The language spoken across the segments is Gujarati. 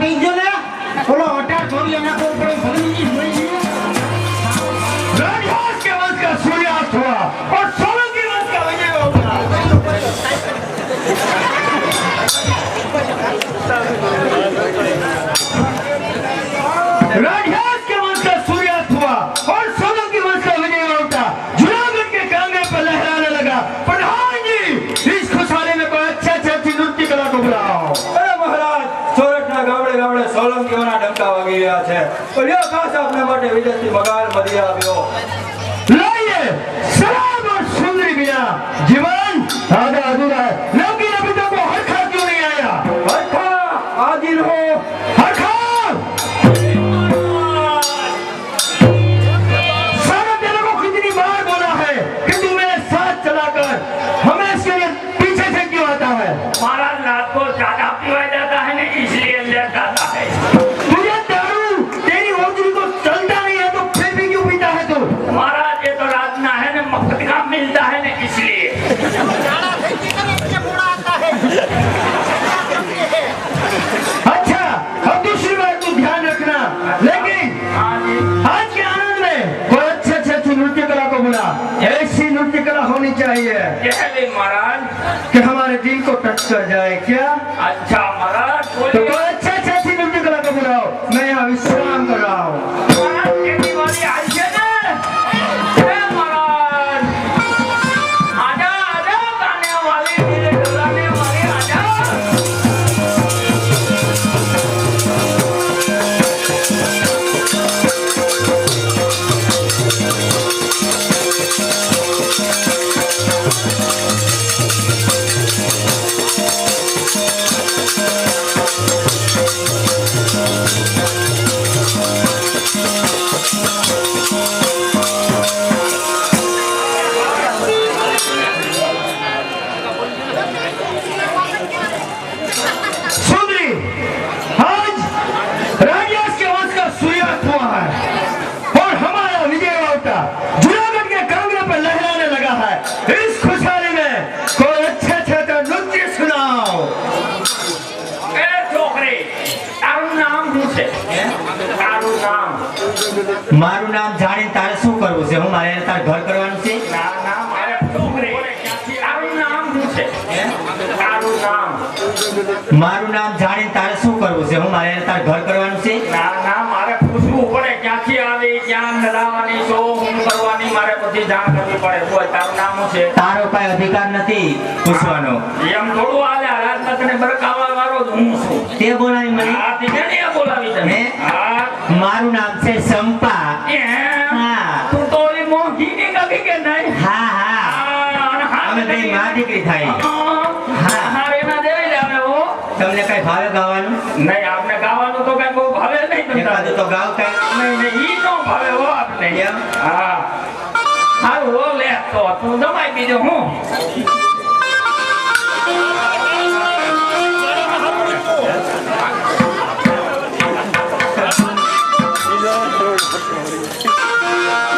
બીજો ને બોલો અટાર થોડી એના પર પડે ભલની મળી ગઈ राजहांस के वंश का सूर्यास्त हुआ और सोलंकी वंश का विजय हुआ। राजहांस के वंश का सूर्यास्त हुआ और सोलंकी वंश का विजय हुआ। जूनागढ़ के कांगड़े पर लहराने लगा। प्रधान जी इस खुशहाली में कोई अच्छा नृत्य कला को बुलाओ। अरे महाराज સોરઠના ગામડે ગામડે સોલંકીઓના ડંકા વાગી રહ્યા છે તો લ્યો ખાસ આપના માટે વિદેશથી મગાર મળી આવ્યો लाइए शराब और सुंदरी बिना जीवन आधा अधूरा है। लेकिन अभी तक वो हरखा क्यों नहीं आया? હરખા હાજર હો हरखा सारा तेरे को कितनी बार बोला है कि तू मेरे साथ चलाकर हमें इसके लिए पीछे से क्यों आता है? महाराज रात को ज्यादा पीवा जाता है ना इसलिए ले जाता है। तुझे दारू तेरी होजरी को चलता नहीं है तो फिर भी क्यों पीता है तू? महाराज ये तो रात ना है ना मफ्त का मिलता है ना इसलिए। अच्छा अब दूसरी बात तू ध्यान रखना लेकिन हाँ जी आज के आनंद में कोई अच्छी नृत्य कला को बुला। ऐसी नृत्य कला होनी चाहिए कह ले महाराज। कि हमारे दिल को टच कर जाए। क्या अच्छा महाराज तो बोलिए। कोई अच्छी नृत्य कला को बुलाओ। मैं यहाँ विश्राम कर रहा हूँ। महाराज खेती वाली आई है ना। ए महाराज आजा आजा गाने वाली मेरे डराने वाली आजा। सुंदरी आज राजहांस के वंश का सूर्यास्त हुआ है और हमारा विजय होता जूनागढ़ के कांगड़े पर लहराने लगा है। इस खुशहाली में कोई अच्छा नृत्य सुनाओ। ए छोकरे તારું નામ શું છે? તારું નામ મારું નામ જાણીને તારે શું કરવું છે? હું મારે તારે ઘર કરવાનું છે? ના ના મારે છોકરે તારું નામ શું છે? તારું નામ મારું નામ જાણીને તારે શું કરવું છે? હું મારે તારે ઘર કરવાનું છે? ના ના મારે પૂછવું પડે ક્યાંથી આવી ક્યાં નડાવવાની છો હું કરવાની મારે બધી જાણ કરવી પડે બોલ તારું નામ શું છે? તારો કઈ અધિકાર નથી પૂછવાનો. એમ થોડું હાલે રાજનાથને બરકાવા વાળો જ હું છું. તે બોલાવી મને? આ તીને નહીં બોલાવી તને. હે? હા મારું નામ છે સંપા. એમ? હા. તું તો ઓલી મોંઘી ની કભી કે નહીં? હા હા અમે બે માં દીકરી થાય. હા. હારે ના દેવી જાવે હો. તમને કઈ ભાવે ગાવાનું? નહીં આપને ગાવાનું તો કઈ બહુ ભાવે નહીં તમને. એકાદું તો ગાવ કઈ. નહીં નહીં ઈ નો ભાવે હો આપને. એમ? હા હારું હો લે તો તું દમાઈ બીજો હું Bye.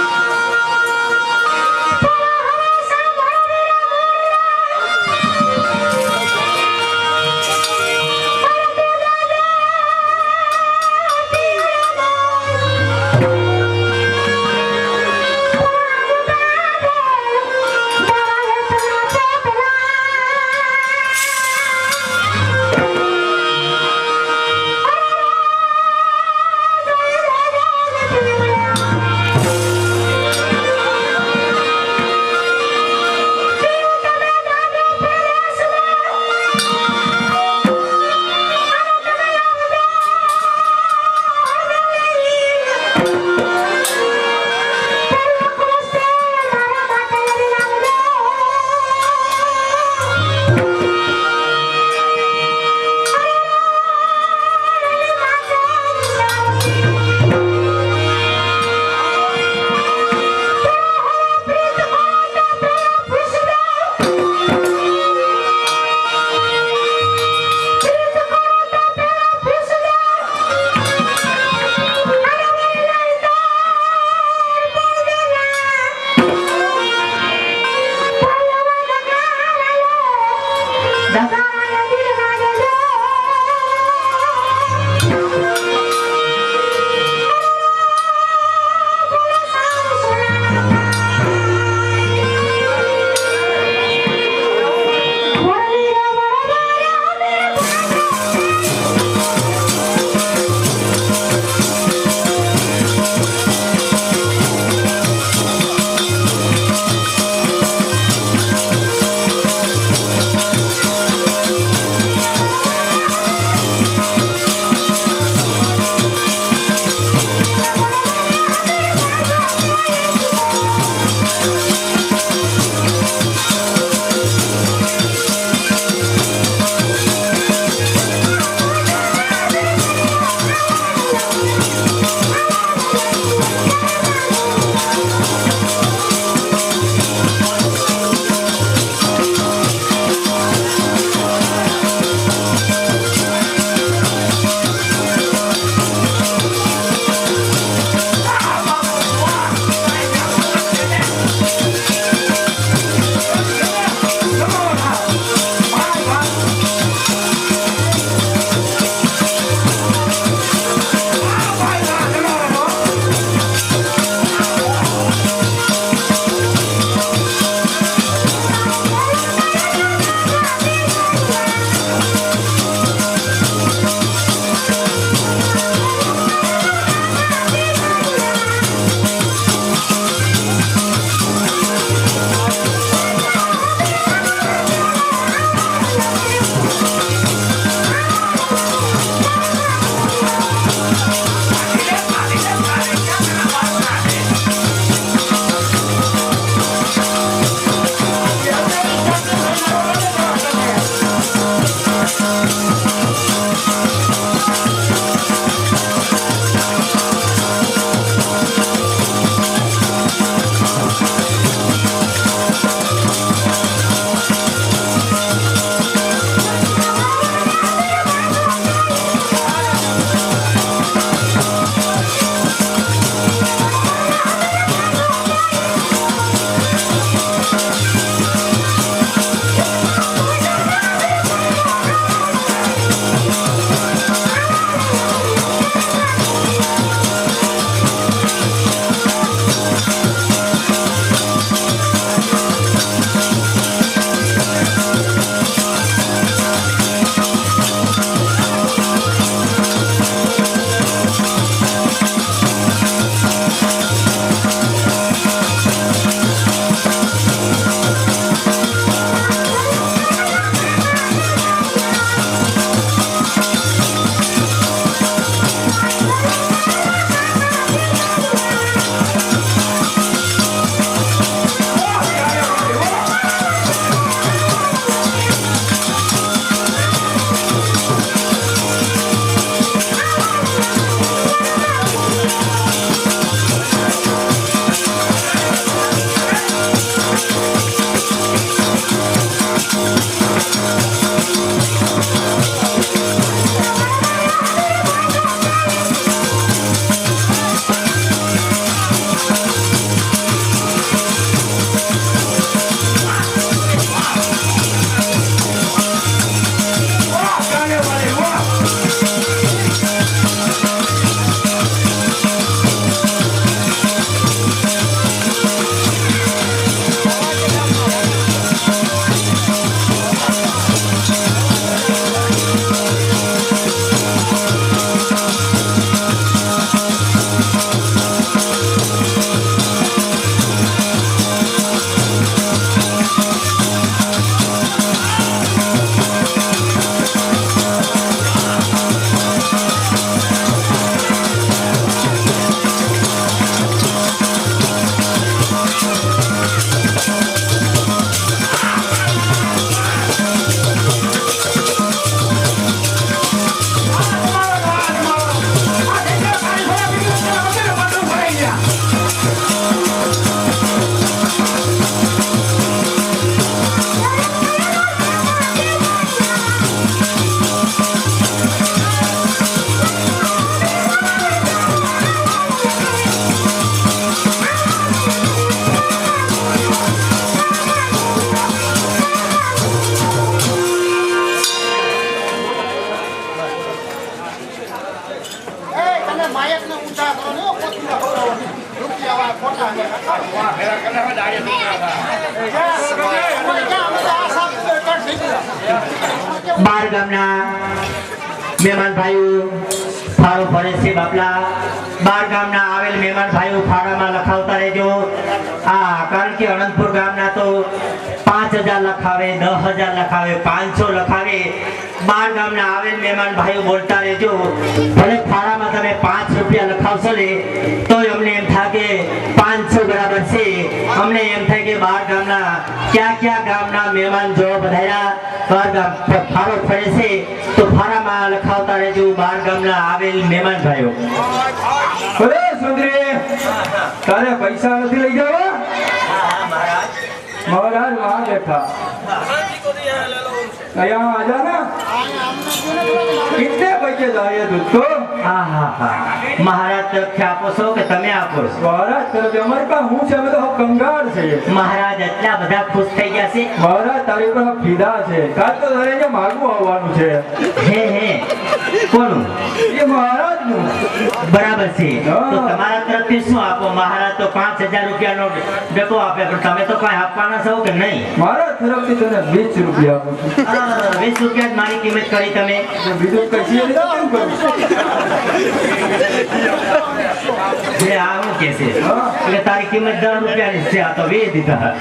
માયકને ઊંચા કરો ને પોતીના ખવડાવવાની. રૂપિયા વાળા ખોટા છે. બાર ગામના મહેમાન ભાઈઓ ફાળો ભરે છે બાપલા. બાર ગામના આવેલ મહેમાન ભાઈઓ ફાળામાં લખાવતા રહેજો. કારણ કે અનંતપુર ગામના તો 5000 લખાવે, 10000 લખાવે, 500 લખાવે. બાર ગામના આવેલ મહેમાન ભાઈઓ બોલતા રહેજો. ભલે ફાળામાં તમે 5 રૂપિયા લખાવશો ને તો અમને એમ થાય કે 500 બરાબર છે. અમને એમ થાય કે બાર ગામના ક્યાં ગામના મહેમાન જો બધાયા બાર ગામ ફાળો ફરે છે તો ફાળામાં લખાવતા રહેજો બાર ગામના આવેલ મહેમાન ભાઈઓ. અરે સુંદરી, તારે પૈસા નથી લઈ જવા? મહારાજ વહાં બેઠા यहाँ आ जाना। कितने पैसे चाहिए तुझको? हाँ हाँ हाँ महाराज तरफ से आपो છો કે તમે આપો છો? મહારાજ તરફ અમારી પાસે હું છે, અમે તો કંગાળ છે. મહારાજ એટલા બધા ખુશ થઈ ગયા છે. મહારાજ તારી પર ફીદા છે. કાલ તો તારે અહીંયા માગવું આવવાનું છે. હે કોનું? એ મહારાજનું. બરાબર છે. તો તમારા તરફથી શું આપો? મહારાજ તો 5000 રૂપિયાનો ડબ્બો આપે, પણ તમે તો કઈ આપવાના છો કે નહીં? મહારાજ તરફથી તને 20 રૂપિયા આપું છું. 20 રૂપિયા જ મારી કિંમત કરી તમે. બીજું કશી શું કરું? જે આ હું કે છે એટલે તારી કિંમત 10 રૂપિયાની છે, આ તો 20 દીધા.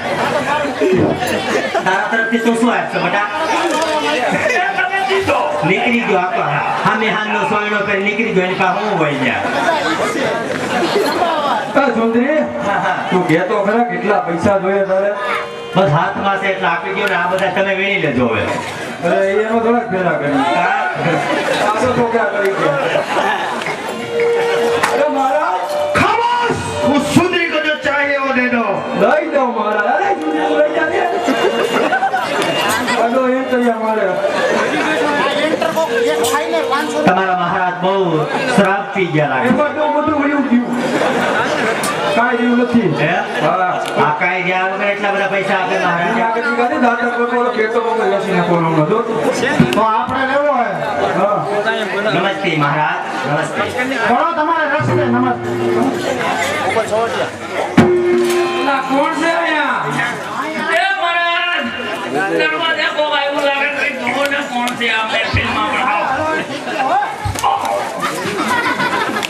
તારા તરફથી તું શું આપશો બેટા? નીકળી ગયો આપો. હામે હામનો સોયડો કરી નીકળી ગયો. એની પાસે હું હોય ગયા. સુંદરી, તું કહેતો ખરા કેટલા પૈસા જોઈએ તારે? બસ હાથમાં છે એટલે આપી ગયો ને. આ બધા તમે વેણી લેજો હવે. અરે એનો થોડાક ફેરા કરી છોકરા કરી અરે મહારાજ खामोश, उस सुंदरी को जो चाहिए वो दे दो. લઈ દો મહારાજ. અરે સુંદરી લઈ જાને. અડો એમ કરી અમારે તમારા મહારાજ બહુ શરાબ પી ગયા લાગે. એમાં તો બધું વળ્યું ગયું. કાંઈ રહ્યું નથી. હે? હા આ કાંઈ ગયા વગર એટલા બધા પૈસા આપે મહારાજ? આગળ કાઢી દાંતર પકડો પેટો પકડો લસી નાખવાનો નતો. तो आपने लेवो है. હા નમસ્તે મહારાજ, નમસ્તે. बोलो तुम्हारे रस्ते नमस्ते. ના કોણ છે અહીંયા? એ મહારાજ, દરવાજા કો આવ્યું લાગે છે. જોવો ને કોણ છે આ મહેફિલમાં બહાર.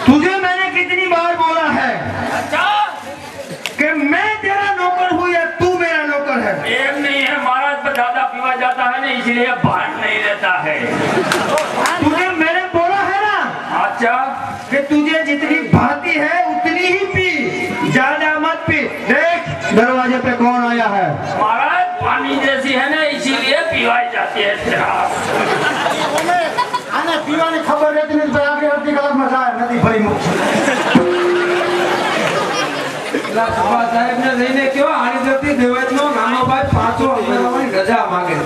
तुझे मैंने कितनी बार बोला है अच्छा, कि मैं तेरा नौकर हूँ या तू मेरा नौकर है? एक नहीं है महाराज, पर ज्यादा पीवा जाता है ना इसलिए भान नहीं रहता है. तुझे मैंने बोला है ना अच्छा, कि तुझे जितनी भाती है उतनी ही पी, ज्यादा मत पी. देख दरवाजे पे कौन आया है. महाराज पानी जैसी है ना इसीलिए पीवाई जाती है शराब. आने पीवानी खबर रहती नहीं तो आगे अर्धी कलाक में जाए नदी भरी मुख. પેલા સુભા સાહેબ ને લઈને કયો આની જતી દેવાયતનો નાનો ભાઈ 500 ઉમેરવાની રજા માંગે.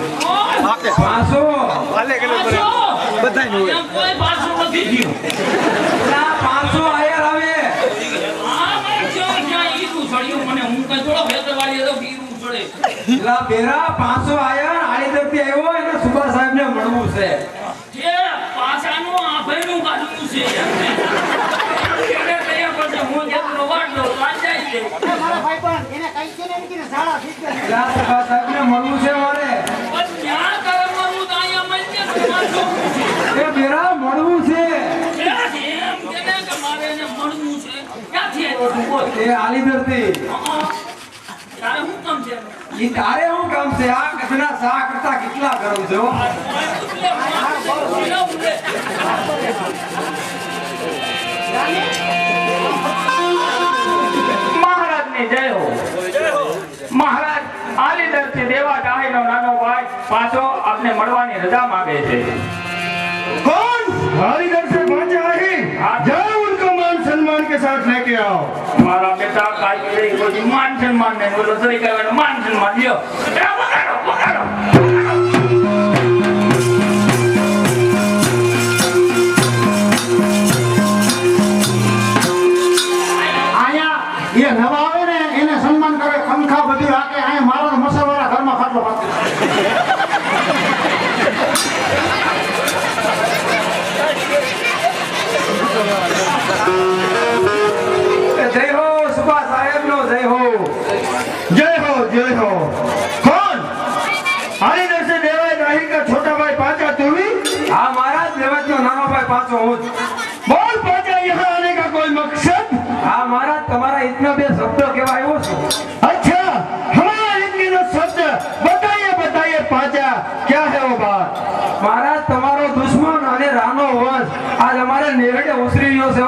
500 બધાય કોઈ પાછું નથી થયું. ના 500 આયર આવે. આ મેં ક્યાં ઈરું સળ્યું મને. હું કઈ થોડો ભેતરવાળી હતો ઈરું સળે. પેલા બેરા 500 આયર આની જતી આવ્યો એને સુભા સાહેબ ને મળવું છે. જે પાછાનું આભેનું કાઢવું છે એમને. એને કયા પછી હું જેટલો વાટલો વાંચાઈ છે. મારા ભાઈ પણ એને કઈ છે ને એમ કે ઝાડા થઈ ગયા. પેલા સુભા સાહેબ ને મળવું છે મારે. પણ ત્યાં કરવાનું તો અહીંયા મળશે ને પાછો. એ બેરા મળવું છે. ત્યાંથી એમ કે ને કે મારે એને મળવું છે. ક્યાંથી આવ્યો તું બોલ. એ આલી ધરતી. તારે શું કામ છે? ઈ તારે શું કામ છે? આ કચરા સા કરતા કેટલા કરું છો? મહારાજની જય હો. મહારાજ આલીદર થી દેવા ડાહીનો નાનો ભાઈ પાછો આપને મળવાની રજા માંગે છે. कौन? हरिदर से पहुंचा है. जाओ उनको मान सम्मान के साथ लेके आओ. મારા બેટા કાઈ રહી કોઈ માન સન્માન ને બોલો સરી કહેવાનો માન સન્માન લ્યો. એ વગાડો વગાડો. આયા એ નવા આવે ને એને સન્માન કરે, ખંખા બધું રાખે. આયા મારો મસાવાળા ઘરમાં ખાટલો પાકે. पाँचों हूँ। बोल पाचा, यहाँ आने का कोई मकसद? हाँ महाराज, तुम्हारा इतना बे शब्द केवाय हो छो। अच्छा, हमारा इतनी न शब्द बताइए बताइए पाचा, क्या है वो बात? महाराज, तुम्हारो दुश्मन अने रानो वंश आज हमारे नेवड़े उतरी गयो छे।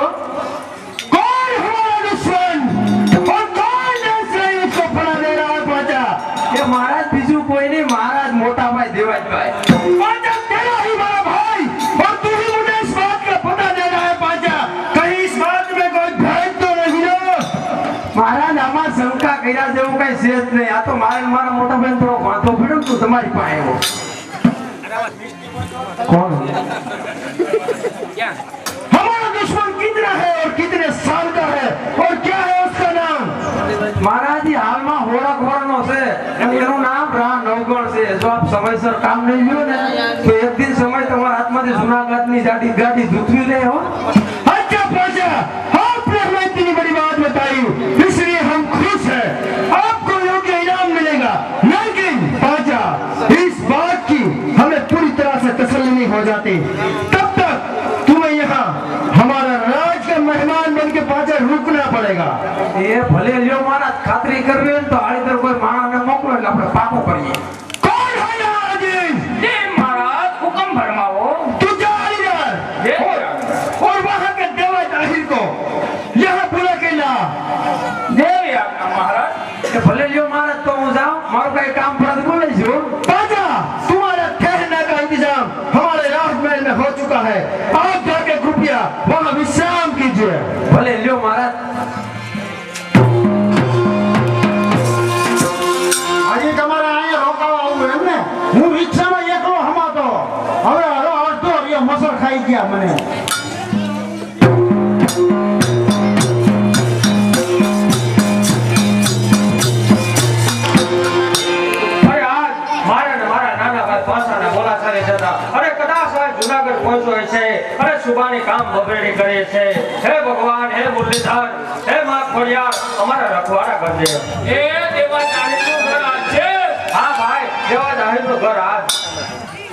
कौन हमारा दुश्मन और कौन देश से इसको फड़ा दे रहा है पाचा? ये महाराज बीजू कोई नहीं, महाराज मोटा भाई देवाज भाई। पाचा, तेरा ही बड़ा भाई और तू ही मुझे इस बात का पता दे रहा है पाचा। कहीं इस बात में कोई भेद तो नहीं ना? महाराज आमा शंका कर्या जेवुं कई शेष नहीं। आ तो मारे मारा मोटा भाई थोड़ो वांधो पड्यो तो तुम्हारी पासे हो। कौन? हमारा दुश्मन कितना है और कितने साल का है और क्या है उसका नाम? महाराज जी हाल में होड़क वरनो से एनु नाम रा नवगण से। जो आप समयसर काम नहीं लियो ने तो एक दिन समय तुम्हारे हाथ में जूनागढ़ नी जाडी गाड़ी झूठवी ले हो। अच्छा पाचा, आपने हमें इतनी बड़ी बात बताई, इसलिए हम खुश हैं। आपको योग्य इनाम मिलेगा, लेकिन पाचा इस बात की हमें पूरी तरह से तसल्ली नहीं हो जाती तब तक तुम्हें यहाँ हमारा राज का मेहमान बन के पाचा रुकना पड़ेगा। ये भले लियो महाराज, खातरी करवी हो तो आड़ी तरफ कोई माणस ने मोकलो એટલે આપણે પાકો કરીએ। कौन है यहाँ अजीज? जी महाराज, हुक्म फरमाओ। तू जा इधर जी और वहाँ के देवा ताहिर को यहाँ बुला के ला। देवी आज्ञा महाराज। એ ભલે લ્યો महाराज, तो હું જાઉં, મારું કઈ કામ પડે તો બોલે છું। पाचा, तुम्हारा ठहरने का इंतजाम हमारे राजमहल में हो चुका है। आप जाके कृपया वहाँ विश्राम कीजिए। ભલે લ્યો महाराज। હજી તમારે અહીંયા રોકાવા આવવું એમ ને? હું રિક્ષામાં એકલો હમાતો, હવે અડધો રહ્યો મસર ખાઈ ગયા મને। અરે આજ મારા ને મારા નાના ભાઈ પાસાના બોલાચાલી જતા અરે કદાચ આ જૂનાગઢ પહોંચ્યો છે। અરે સુબાની કામ બગડી કરે છે। હે ભગવાન, હે મુરલીધર, હે માં ખોડિયાર, અમારા રખવાડા કરજે। એ દેવા જાહેરનું ઘર આજ છે। હા ભાઈ, દેવા જાહેરનું ઘર આજ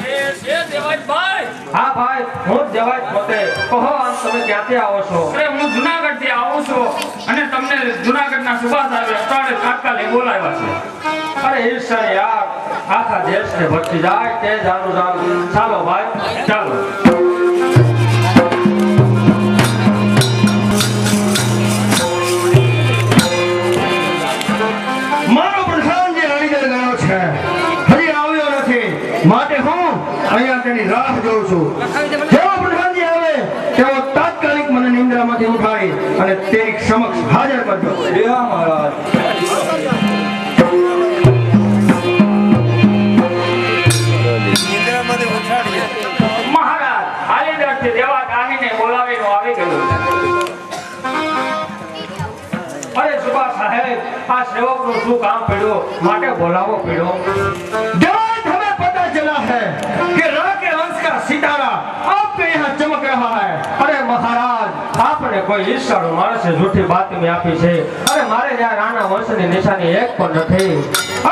એ છે દેવાજભાઈ। હા ભાઈ, હું જ દેવાજ પોતે। કહો આમ તમે ક્યાંથી આવો છો? અરે હું જૂનાગઢ થી આવું છું અને તમને જૂનાગઢના સુભાષ સાહેબે અટાણે તાત્કાલિક બોલાવ્યા છે। અરે ઈશ્વર યાર, આખા દેશને ભટકી જાય તે જાનું જાનું। ચાલો ભાઈ, ચાલો। મારો પ્રધાન જે હરિદર ગયો છે હજી આવ્યો નથી, માટે હું અહીંયા તેની રાહ જોઉં છું। જેવો પ્રધાનજી આવે તેવો તાત્કાલિક મને નિંદ્રામાંથી ઉઠાડી અને તેની સમક્ષ હાજર કરજો। લ્યો મહારાજ। મહારાજ હાલીદરથી દેવા દાહીને બોલાવીને આવી ગયું। અરે સુભાષ સાહેબ, આ સેવકનું શું કામ પડ્યું માટે બોલાવો પડ્યો? देवाज, हमें पता चला है कि रा के वंश का सितारा आपके यहाँ चमक रहा है। અરે મહારાજ, આપને કોઈ ઈર્ષાળુ માણસે જૂઠી બાતમી આપી છે। અરે મારે જ્યાં રાણા વંશની નિશાની એક પણ નથી।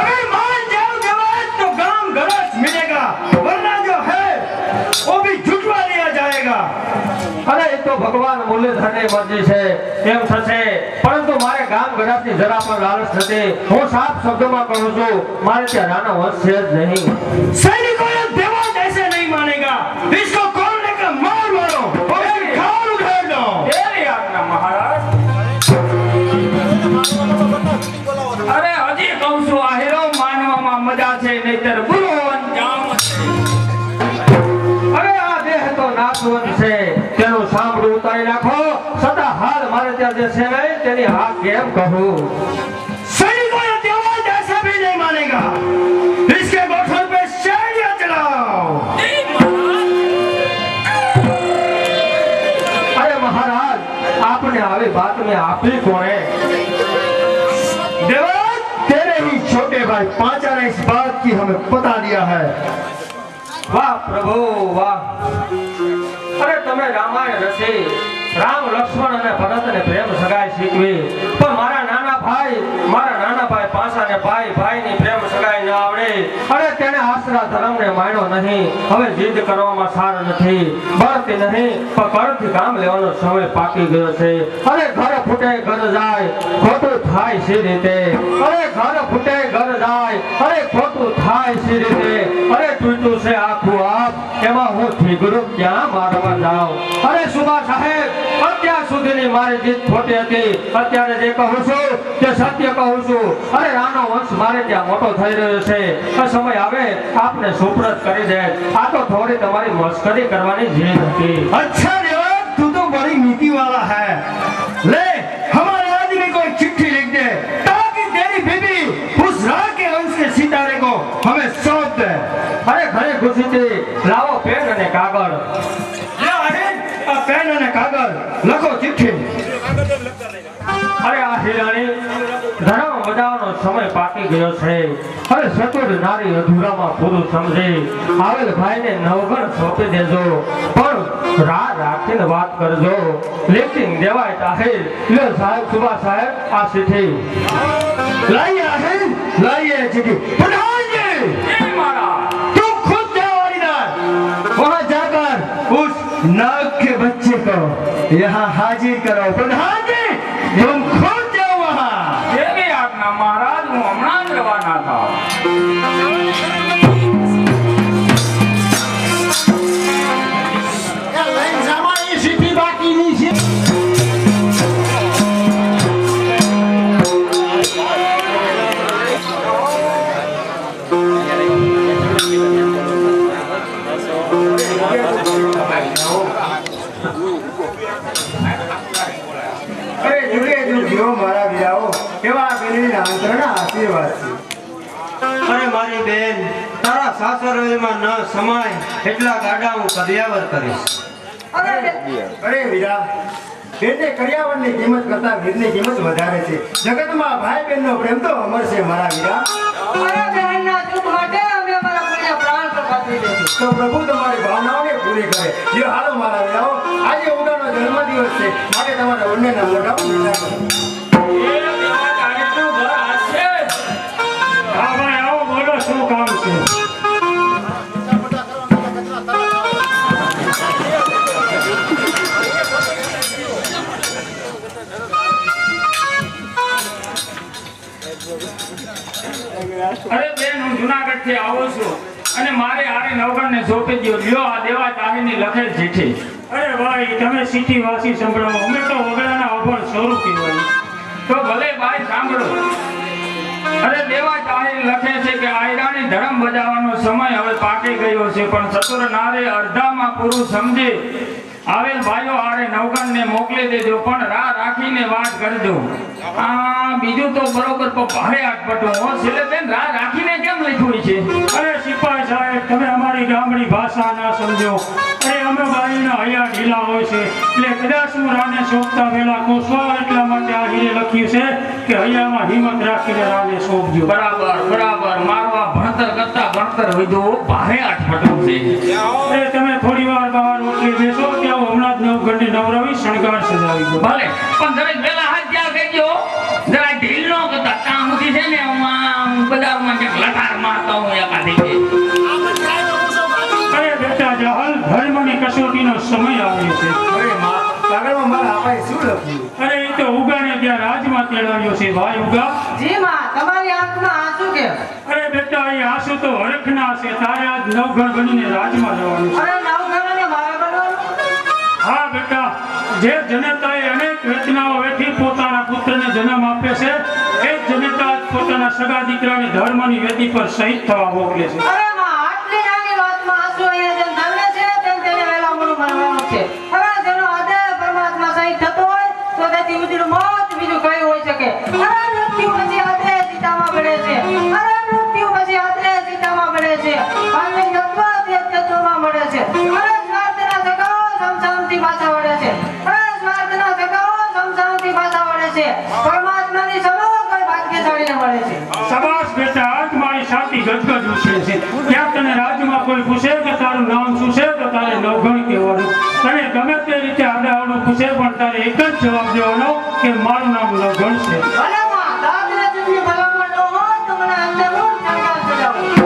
अगर मान जाओ देवाज तो गांव गलत मिलेगा, वरना जो है वो भी झुटवा दिया जाएगा। અરે એ તો ભગવાન મુરલીધરની મરજી છે એમ થશે, પરંતુ મારે ગામ ગરાસની જરા પણ લાલચ નથી। હું સાફ શબ્દોમાં કહું છું, મારે ત્યાં રાણા વંશ છે જ નહીં। सैनिकों, ये देवाज ऐसे नहीं मानेगा। इसको कौन लेकर मार मारो और इसकी खाल उधेड़ दो। એવી આજ્ઞા મહારાજ। અરે હજી કહું છું, આ હીરો માનવામાં મજા છે, નહીંતર બુરો અંજામ છે। અરે આ દેહ તો નાશવંત છે, તેનું સાંભળું ઉતારી નાખો, સદા હાલ મારે ત્યાં જે છે ને તેની હા કેમ કહું? सैनिकों, ये देवाज ऐसा भी नहीं मानेगा। इसके गोठन पे शैलियां चलाओ। अरे महाराज, आपने આવી बात में आपी कोने? देवाज, तेरे ही छोटे भाई पांचा ने इस बात की हमें बता दिया है। वाह प्रभु वाह। अरे તમે રામાયણ રચી, રામ લક્ષ્મણ અને ભરતને પ્રેમ સગાઈ શીખવી, પણ મારા નાના ભાઈ પાસાને ભાઈની પ્રેમ સગાઈ ન આવડે નહીં અને તેને આશરા ધર્મને માન્યો નહીં. હવે જીદ કરવામાં સાર નથી, બળતી નહીં પણ કરથી કામ લેવાનો સમય પાકી ગયો છે. અને ઘર ફૂટે ઘર જાય ખોટું થાય સી રીતે, અરે ઘર ફૂટે ઘર જાય અરે ખોટું થાય સી રીતે. અરે તૂટ્યું છે આખું આપ, એમાં હું થીગડું ક્યાં મારવા જાઉં. અરે સુભા સાહેબ, અત્યાર સુધીની મારી જીત ખોટી હતી. અત્યારે જે કહું છું તે સત્ય કહું છું. અરે રાનો વંશ મારે ત્યાં મોટો થઈ રહ્યો છે. આ સમય આવે આપને સુપ્રત કરી દે. આ તો થોડી તમારી મસ્કરી કરવાની જીદ હતી. अच्छा देवा, तू तो बड़ी नीति वाला है. ले हमारे आदमी को एक चिट्ठी लिख दे ताकि तेरी बीबी उस राह के वंश के सितारे को हमें सौंप दे. અરે ઘરે ખુશીથી લાવો પેન અને કાગળ. લે आहे આ પેન અને કાગળ, લખો ચિઠ્ઠી. અરે આ હિરાણી ધર્મ બજાવવાનો સમય પાકી ગયો છે. અરે સતુર નારી અધૂરામાં પૂરું સમજે. આવેલ ભાઈને નવગણ સોંપી દેજો, પણ રાહ રાખીને વાત કરજો. લેખિન દેવાય તાહિર. લ્યો સાહેબ, સુભા સાહેબ, આ ચિઠ્ઠી. लाइए आहे, लाइए चिट्ठी. प्रधान जी, तुम खुद जाओ इधर, वहां जाकर उस नाग के बच्चे को यहाँ हाजिर करो. प्रधान जी, तुम खुद जाओ वहाँ. એવી આજ્ઞા મહારાજ, હું હમણાં જ રવાના થાઉં. એ લઈને જવા, એ સીટી બાકીની છે. અરે જુગે જુગ્યો મારા વીરાઓ, એવા બેનના આંતરના આશીર્વાદ છે. અરે મારી બેન, તારા સાસરવેલમાં ન સમાય એટલા ગાડા હું કદિયાવર કરીશ. અરે વીરા, બેનને કર્યાવરની કિંમત કરતા વીરની કિંમત વધારે છે. જગતમાં ભાઈ બહેનનો પ્રેમ તો અમર છે મારા વીરા. તો પ્રભુ તમારી ભાવનાઓને પૂરી કરે. જો હાલો મારા વીરાઓ, આજે ઉગાનો જન્મદિવસ છે, માટે તમારા બંનેના મોઢા મીઠા કરો. હા ભાઈ, આવો બોલો, શું કામ છે? અરે બેન, હું જુનાગઢ થી આવું છું અને મારે આરે નવગણ ને સોંપી દો. લ્યો આ દેવા તાહીની લખેલ ચિઠ્ઠી. અરે ભાઈ, તમે સીટી વાસી સંભળાવો, અમે તો વગડાના અભણ સ્વરૂપી હોય. તો ભલે ભાઈ સાંભળો. અરે દેવા તાહીર લખે છે કે આયરાની ધર્મ બજાવવાનો સમય હવે પાકી ગયો છે, પણ ચતુર નારે અડધામાં પૂરું સમજી આવેલ ભાઈઓ આરે નવગણ ને મોકલી દેજો, પણ રાહ રાખીને વાત કરજો. આ બીજું તો બરોબર પણ ભારે આટપટું હો. શીલેબેન, રાહ રાખીને કેમ લખ્યું છે? અરે સિપાઈ સાહેબ, તમે અમારી ગામડી ભાષા ના સમજો. અરે અમે બાઈના હૈયા ઢીલા હોય છે, એટલે કદાચ હું રાને સોંપતા વેલા કોસવા, એટલા માટે આ હીરે લખ્યું છે કે હૈયામાં હિંમત રાખીને રાને સોંપજો. બરાબર બરાબર. મારું આ ભણતર કરતા ભણતર વધુ ભારે આટપટું છે. અરે તમે થોડી વાર બહાર ઓટલી બેસો, ત્યાં હમણાં જ નવગણની નવરવી શણગાર સજાવી દો. ભલે, પણ જરા વેલા હાથ ત્યાં કહેજો. જરા ઢીલ નો કરતા કામ ઉઠી છે ને, હું બજારમાં ક્યાંક લટાર મારતા હું એકાદી. અરે બેટા જહલ, ધર્મની કસોટીનો સમય આવ્યો છે. અરે માં, કાગળમાં મારા આપાએ શું લખ્યું? અરે એ તો ઉગાને ત્યાં રાજમાં તેડાવ્યો છે. ભાઈ ઉગા, જી માં, તમારી આંખમાં આંસુ કેમ? અરે બેટા, એ આંસુ તો હરખના છે. તારે આજ નવઘર બનીને રાજમાં જવાનું છે. અરે નવઘરાને મારે બનવાનું? હા બેટા, જે જનતાએ અનેક વેદનાઓ વેઠી પોતાના પુત્રને જન્મ આપે છે, એ જ જનતા પોતાના સગા દીકરાને ધર્મની વેદી પર શહીદ થવા મોકલે છે. અરે માં, આટલી નાની વાતમાં આંસુ અહીંયા જેમ ધરને છે તેમ તેને વહેલા મોડું મરવાનું છે. અરે જેનો આદેશ પરમાત્મા શહીદ થતો હોય તો તેથી ઉજળું મોત બીજું કઈ હોઈ શકે? અરે મૃત્યુ પછી આદેશ સીતામાં મળે છે. અરે મૃત્યુ પછી આદેશ સીતામાં મળે છે. અને તત્વ તે તત્વમાં મળે છે. અરે સ્વાર્થના સગાઓ સમસામથી પાછા વળે છે. અરે સ્વાર્થના સગાઓ સમસામથી પાછા વળે છે. પરમાત્માની સમો કોઈ ભાગ્યશાળીને મળે છે. શાબાશ બેટા, આજ મારી છાતી ગદગદ ઉછળે છે. ક્યાંક તને રાજમાં કોઈ પૂછે કે તારું નામ શું છે, તો તારે નવઘણ કહેવાનું. તને ગમે તે રીતે આડાઅવળું પૂછે, પણ તારે એક જ જવાબ દેવાનો કે મારું નામ નવઘણ છે. ભલે માં, દાદને જુદી ભલામણ ન હોય તો મને અંદર હું શણગાર સજાવું.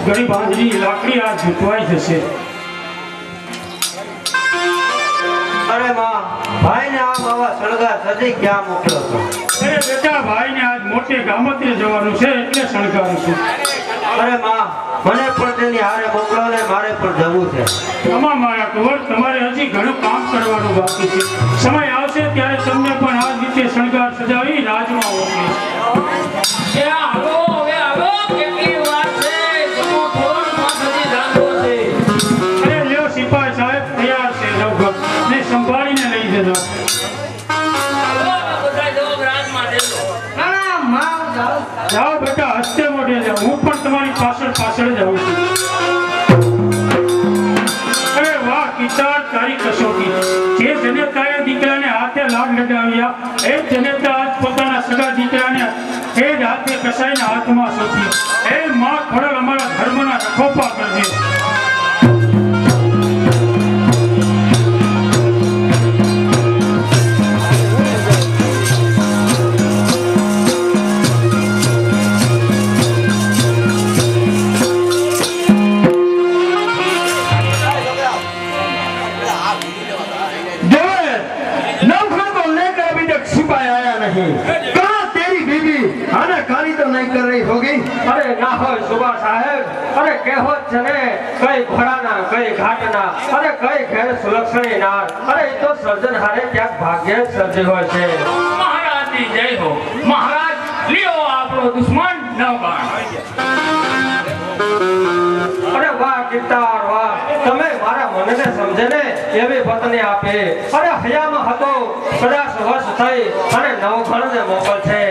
ઘણી બાંધણી લાકડી આ જૂટવાઈ જશે. અરે માં, ભાઈને આમ આવા સળગા સજી ક્યાં મોકલો છો? અરે બેટા, ભાઈને આજ મોટે ગામત્રે જવાનું છે એટલે શણગારું છું. અરે માં, મને પણ તેની હારે મોકલો ને, મારે પણ જવું છે. આમાં મારા કુંવર, તમારે હજી ઘણું કામ કરવાનું બાકી છે. સમય આવશે ત્યારે તમને પણ આ રીતે શણગાર સજાવી રાજમાં મોકલીશ. એ આવો હવે આવો કેટલી વાર છે જમો થોડો માથાથી ધાંધો છે. અરે લ્યો સિપાહી સાહેબ, તૈયાર છે નવઘર ને સંભાળીને લઈ જજો. આવો હવે બધા જવાબ રાજમાં દેજો. ના માં જાઓ. જાઓ બેટા, હસ્તે મોઢે જાઓ. હું પણ તમારી પાછળ પાછળ જાઉં છું. અરે વાહ કિતાર, તારી કસોટી. જે જનેતાએ દીકરાને હાથે લાડ લગાવ્યા એ જનેતા આજ પોતાના સગા દીકરાને એ જ હાથે કસાઈના હાથમાં સોંપ્યો. એ માં ખોડલ અમારા ધર્મના રખોપા કરજે. नवघर को लेकर अभी तक सिपाही आया नहीं. कहाँ तेरी बीवी आनाकानी तो नहीं कर रही होगी? અરે ના હોય સુભા સાહેબ, અરે કહેવત છે ને, કઈ ઘોડાના કઈ ઘાટના, અરે કઈ ઘેર સુલક્ષણી નાર. અરે એ તો સર્જન હારે ક્યાંક ભાગ્ય જ સર્જી હોય છે. મહારાજની જય હો. મહારાજ લ્યો આપણો દુશ્મન નવબાણ. અરે વાહ કિતાર વાહ, તમે મારા મનને સમજે ને એવી પત્ની આપે. અરે હયામાં હતો, કદાચ વશ થઈ અને નવઘણને મોકલ છે.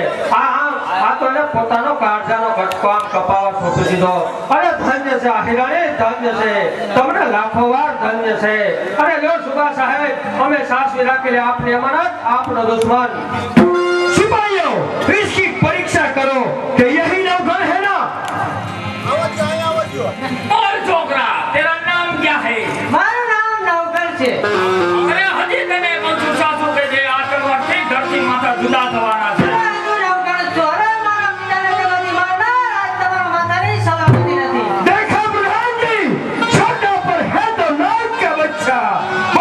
આ તો એને પોતાનો કાળજાનો કટકો આમ કપાવા સોંપી દીધો. અરે ધન્ય છે આહિરાણી, ધન્ય છે. તમને લાખો વાર ધન્ય છે. અરે લ્યો સુભા સાહેબ, અમે સાસવી રાખેલી આપની અમાનત, આપનો દુશ્મન. सिपाहियों, इसकी परीक्षा करो कि यही नवघर है ना? और छोकरा तेरा नाम क्या है? મારું નામ નવઘર છે. અરે હજી તને મંજૂર સાસુ કે જે આતંકવાદથી ધરતી માથા જુદા થવાના છે. હું નવઘર છું. અરે મારા પિતાને કહેવાથી મારનાર આજ તમારા માથાની સલામતી નથી. देखा प्रधान जी, छोटा पर है तो नाक का बच्चा.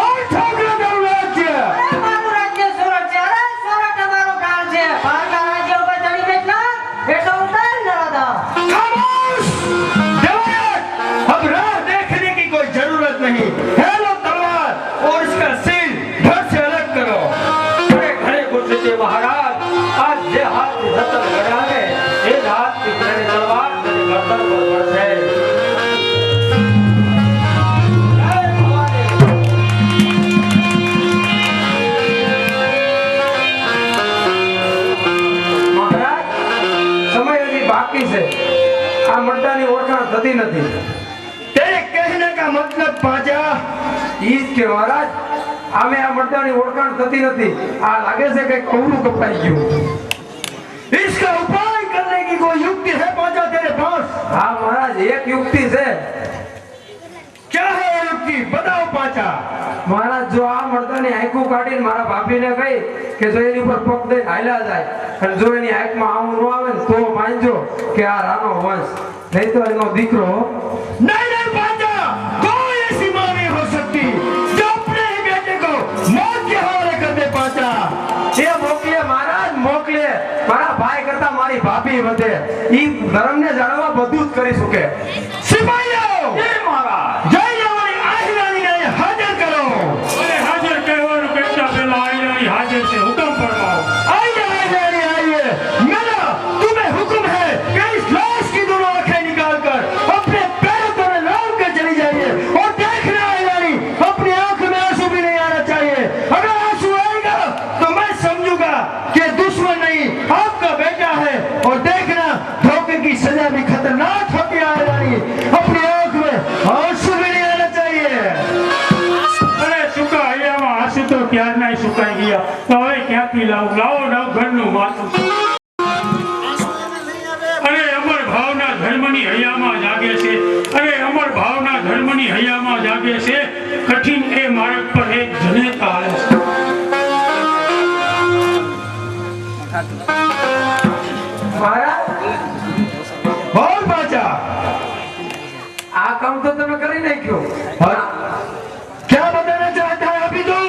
और ठोकरा दो राज्य. અરે મારું રાજ્ય સુરત છે. અરે સુરત અમારો કાળ છે. બહારના રાજ્ય ઉપર ચડી બેઠનાર એટલો ઉતાર ન હતા. खामोश! जवान! अब राह देखने की कोई जरूरत नहीं. है लो तलवार और इसका सिर धड़ से अलग करो. અરે ઘણી ખુશી છે મહારાજ. આજ જે હાથથી જતન કર્યા ને એ જ હાથથી તેની તલવાર તેની ગરદન પર પડશે. જય ભવાની. મહારાજ, સમય હજી બાકી છે. આ મરદાની ઓળખાણ થતી નથી. तेरे कहने का मतलब पाजा. ઈ જ કે મહારાજ, આમે આ મરદાની ઓળખાણ થતી નથી. આ લાગે છે કે કવડું કપાઈ ગયું. इसका उपाय करने की कोई युक्ति है पाजा तेरे पास? હા મહારાજ, એક યુક્તિ છે. क्या है वो युक्ति? बताओ पाजा. મહારાજ, જો આ મરદાની આંખું કાઢીને મારા ભાભીને કહી કે જો એની ઉપર પગ દઈને હાલ્યા જાય અને જો એની આંખમાં આવું ન આવે ને તો માનજો કે આ રાનો વંશ, નહીં તો એનો દીકરો. नहीं नहीं पाजा, कोई ऐसी मां नहीं हो सकती जो अपने ही बेटे को मौत के हवाले कर दे. पाजा જે મોકલે મહારાજ, મોકલે. મારા ભાઈ કરતા મારી ભાભી વધે. ઈ ધર્મને જાણવા બધું જ કરી શકે. सिपाहियों, જય મહારાજ. जय हमारी आहिरानी ने हाजिर करो. અરે હાજર કહેવાનું કહેતા પહેલા આઈ હાજર છે. હુકમ ફરમાવો. आइए आइए आइए. मेरा तुम्हें हुक्म है कि इस लाश की दोनों आंखें निकाल कर अपने पैरों पर लाल कर चली जाइए. और देखना आहिरानी, अपनी आंख में आंसू भी नहीं आना चाहिए. अगर आंसू आएगा तो मैं समझूंगा कि दुश्मन नहीं आपका बेटा है. और देखना, धोखे की सजा भी खतरनाक होती है आहिरानी. अपनी आंख में आंसू भी नहीं आना चाहिए. અરે સુકા હૈયામાં આંસુ તો ક્યારના સુકાઈ ગયા. તો હવે ક્યાંથી લાવું? લાવો નવઘરનું માથું. અરે અમર ભાવના ધર્મની હૈયામાં જાગે છે. અરે અમર ભાવના ધર્મની હૈયામાં જાગે છે. કઠિન એ માર્ગ પર એક જનેતા આવે છે. મહારાજ, बोल पाजा. કામ તો તમે કરી નાખ્યો क्या बताना चाहता है अभी तू?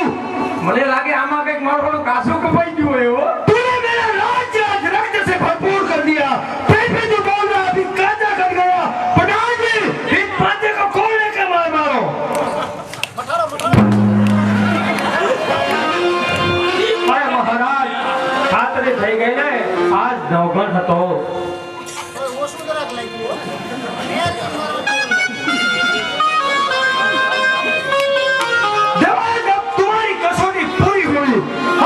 મને લાગે આમાં કઈક મારું થોડું કાસું કપાઈ ગયું હોય હો तूने मेरा राज्य आज रक्त से भरपूर कर दिया। फिर भी तू बोल रहा अभी काजा कट गया। प्रधान जी इस बाते को खोलने के मारो। અરે મહારાજ ખાતરી થઈ ગઈ ને આજ નવઘણ હતો जवाब अब तुम्हारी कसौटी पूरी हुई।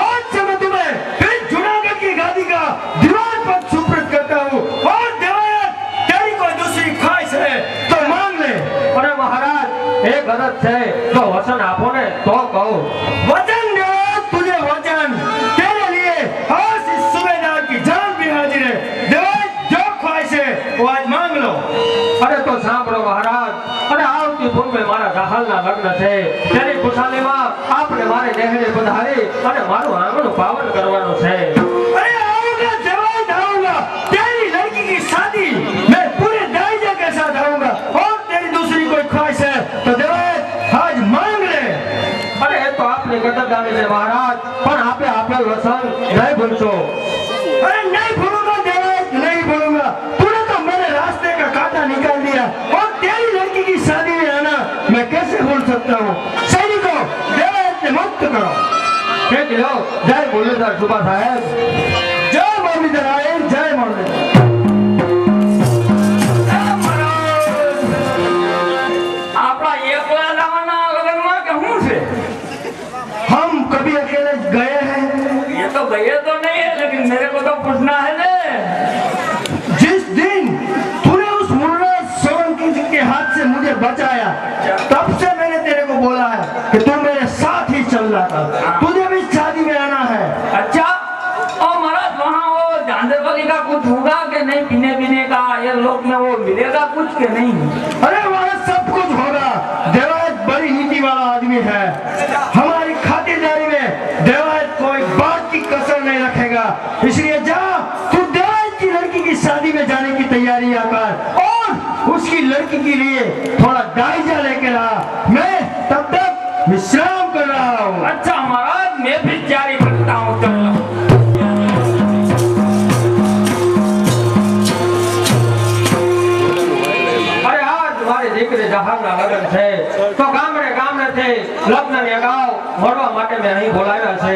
आज से मैं तुम्हें फिर जूनागढ़ की गादी का दीवान पर सुपुर्द करता हूँ। और देवायत तेरी कोई दूसरी ख्वाहिश है तो मांग ले। અરે મહારાજ એક અરજ છે તો વચન આપો ને તો કહું वचन दे तुझे वचन। तेरे लिए आज इस सूबेदार की जान भी हाजिर है। देवायत जो ख्वाहिश है वो आज मांग लो। અરે તો સાંભળો મહારાજ અને આવતી પૂર્વે મારા દાહલના લગ્ન છે તેની ખુશાલીમાં આપણે મારે નહેરે પધારી અને મારું આંગણ પાવન કરવાનું છે अरे आऊंगा देवायत आऊंगा। तेरी लड़की की शादी मैं पूरे दायजे के साथ आऊंगा। और तेरी दूसरी कोई ख्वाहिश है तो देवायत आज मांग ले। અરે એ તો આપની કદરદાની છે મહારાજ પણ આપે આપેલ વચન નહીં ભૂલશો अरे नहीं भूलूंगा देवायत नहीं भूलूंगा। तूने तो मेरे रास्ते का कांटा निकाल दिया और तेरी लड़की की शादी में आना मैं कैसे भूल सकता हूँ। सैनिकों देवायत से मुक्त करो। ખેંચ લો જય મુરલીધર સુભા સાહેબ जय मुरलीधर आए जय मुरलीधर। આપણા એકલા જવાના લગ્નમાં કે શું છે हम कभी अकेले गए हैं? ये तो गए तो नहीं है लेकिन मेरे को तो पूछना है ना जिस दिन तूने उस मुर्रा सोलंकी जी के हाथ से मुझे बचाया तब से मैंने तेरे को बोला है कि तू मेरे साथ ही चल रहा था। तुझे भी शादी में आना है। अच्छा और महाराज वहाँ वो झांझरवाली का कुछ होगा कि नहीं पीने पीने का ये लोग में वो मिलेगा कुछ के नहीं अरे वहाँ सब कुछ होगा। देवायत बड़ी नीति वाला आदमी है। हमारी खातिरदारी में देवायत कोई बात की कसर नहीं रखेगा। इसलिए जा तू देवायत की लड़की की शादी में जाने की तैयारियां कर और उसकी लड़की के लिए थोड़ा दाइजा लेके ला। मैं तब तक विश्राम कर रहा हूँ। अच्छा महाराज मैं भी जारी करता हूँ चलो અરે આજ મારી દીકરી જહારના લગ્ન છે તો ગામડે ગામડેથી લગ્નની અગાઉ મળવા માટે મેં અહીં બોલાવ્યા છે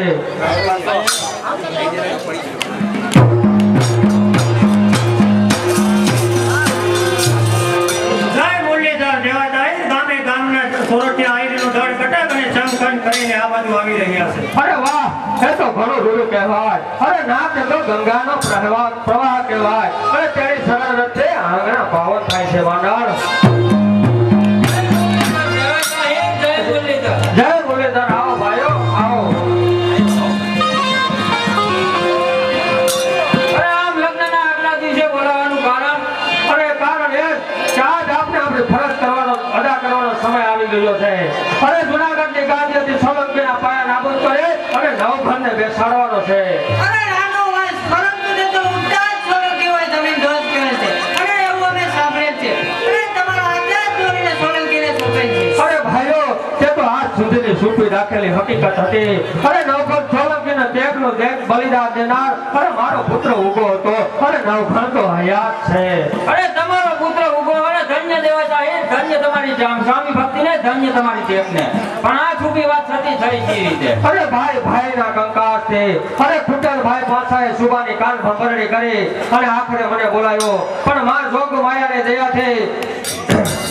જય મુરલીધર દેવાદાઈ ગામે ગામના સોરઠિયા આયરીનું દળ કટક અને ચમખન કરીને આ બાજુ આવી રહ્યા છે અરે વાહ એ તો ઘણું રૂડું કહેવાય અરે નાક તો ગંગાનો પ્રવાહ કહેવાય અરે તેની સરળ રસ્તે આંગણા પાવન થાય છે વાંડાળ જય મુરલીધર જય મુરલીધર આવો ભાઈઓ આવો અરે આમ લગ્નના આગલા દિવસે બોલાવવાનું કારણ એ કે આજ આપણી ફરજ અદા કરવાનો સમય આવી ગયો છે અરે જૂનાગઢની ગાદીએથી સોલંકીના પાયા નાબૂદ કરે અને નવઘરને બેસાડવાનો છે અરે નાનો વંશ પરંતુ તે તો ઉડતા જ સોલંકી હોય જમીન ધોધ કહે છે અને એવું અમે સાંભળે છે અને તમારા હાથે જ દોરીને સોલંકીને સોંપે છે અરે ભાઈઓ તે તો આજ સુધીની છુપી રાખેલી હકીકત હતી અરે નવઘર સોલંકીને દેખનો દેખ બલિદાન દેનાર અરે મારો પુત્ર ઉગો હતો અરે નવઘર તો હયાત છે અરે તમારો પુત્ર ઉગો અને ધન્ય દેવતા એ ધન્ય તમારી સ્વામી ભક્તિને ધન્ય તમારી દેખને પણ આ છુપી વાત સતી થઈ કેવી રીતે અરે ભાઈ ભાઈના કંકાસ છે અરે ખુટલ ભાઈ પાછાએ સુબાની કાન ભંભરણી કરી અને આખરે મને બોલાયો પણ માર જોગ માયાને દયાથી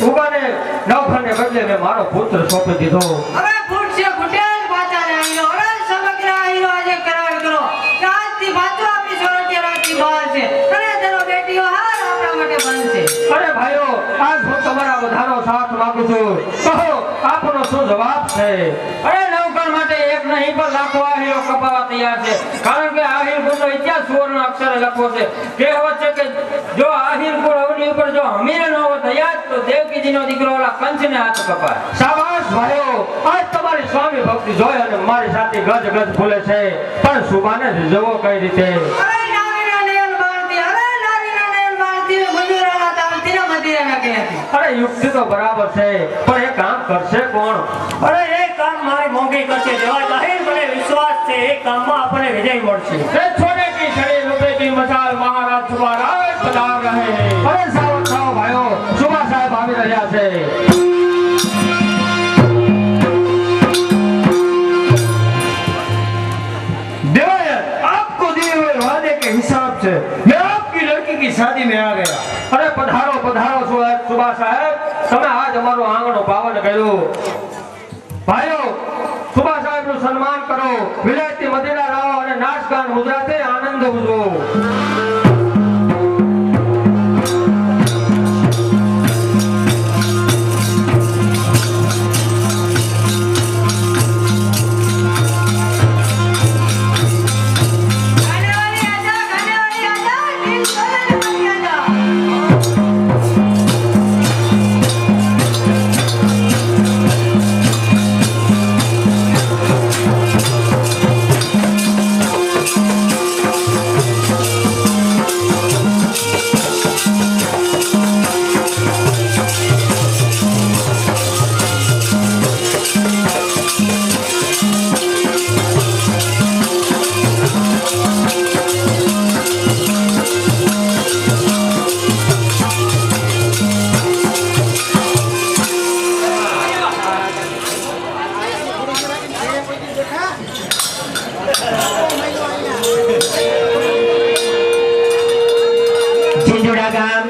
ઉગાને નવઘરને બદલે મેં મારો પુત્ર સોંપી દીધો હવે ફૂટશે ફૂટેલ પાછા આવીનો અરે સમગ્ર આવીનો આજે કરાર કરો કે આજથી પાછો આપી સોરઠિયા રાતની બહાર છે અને તેનો બેટીઓ હાર આપણા માટે બનશે અરે ભાઈઓ આજ હું તમારા વધારો સાથ માંગુ છું કહો આપનો શું જવાબ છે અરે નવઘર માટે એક નહીં પણ લાખો આહીરો કપાવા તૈયાર છે કારણ કે આહીર ગુણનો ઇતિહાસ સુવર્ણ અક્ષરે લખવો છે કહેવત છે કે જો આહીર ગુણ અવની ઉપર જો હમીર ન હોત યાદ તો દેવકીજીનો દીકરો ઓલા કંચને હાથ કપાય શાબાશ ભાઈઓ આજ તમારી સ્વામી ભક્તિ જોઈ અને મારી સાથે ગજ ગજ ફૂલે છે પણ સુબાને જવો કઈ રીતે અરે નારીના નયન બાળતી અરે નારીના નયન બાળતી મજૂરોના તાલથી ને મધી દીધા કે હતી. અરે યુક્તિ તો બરાબર છે પણ એ કામ કરશે કોણ? અરે એ કામ મારી મોંઘી કરશે દેવા જાહેર મને વિશ્વાસ છે એ કામમાં આપણને વિજય મળશે. એ છોડે કી છડી રૂપે કી મશાલ મહારાજ સુબા રાજ પધાર રહે. અરે સાવધ થાઓ ભાઈઓ, સુબા સાહેબ આવી રહ્યા છે. देवायत, आपको दिए हुए वादे के हिसाब से मैं आपकी लड़की की शादी में आ गया। અરે પધારો પધારો સુબા સાહેબ, તમે આજ અમારું આંગણું પાવન કર્યું. ભાઈઓ, સુબા સાહેબ નું સન્માન કરો, વિલાયતી મદીના લાવો અને નાચગાન મુદ્રાથી આનંદ ઉજવો. ગાનેવાલી આજા, ગાનેવાલી આજા, દિલ સોનાની આજા. જીંજુડા ગામ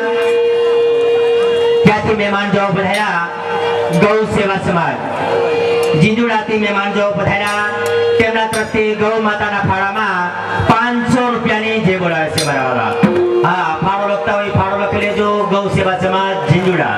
ત્યાંથી મહેમાન જો પધાર્યા ગૌ સેવા સમાજ. જીંજુડાથી મહેમાન જો પધાર્યા તેમના તરફથી ગૌ માતાના ફાળામાં 500 રૂપિયાની જે બોલાવે છે મારા વાલા. હા, ફાળો લખતા હોય ફાળો લખી લેજો. ગૌ સેવા સમાજ જીંજુડા.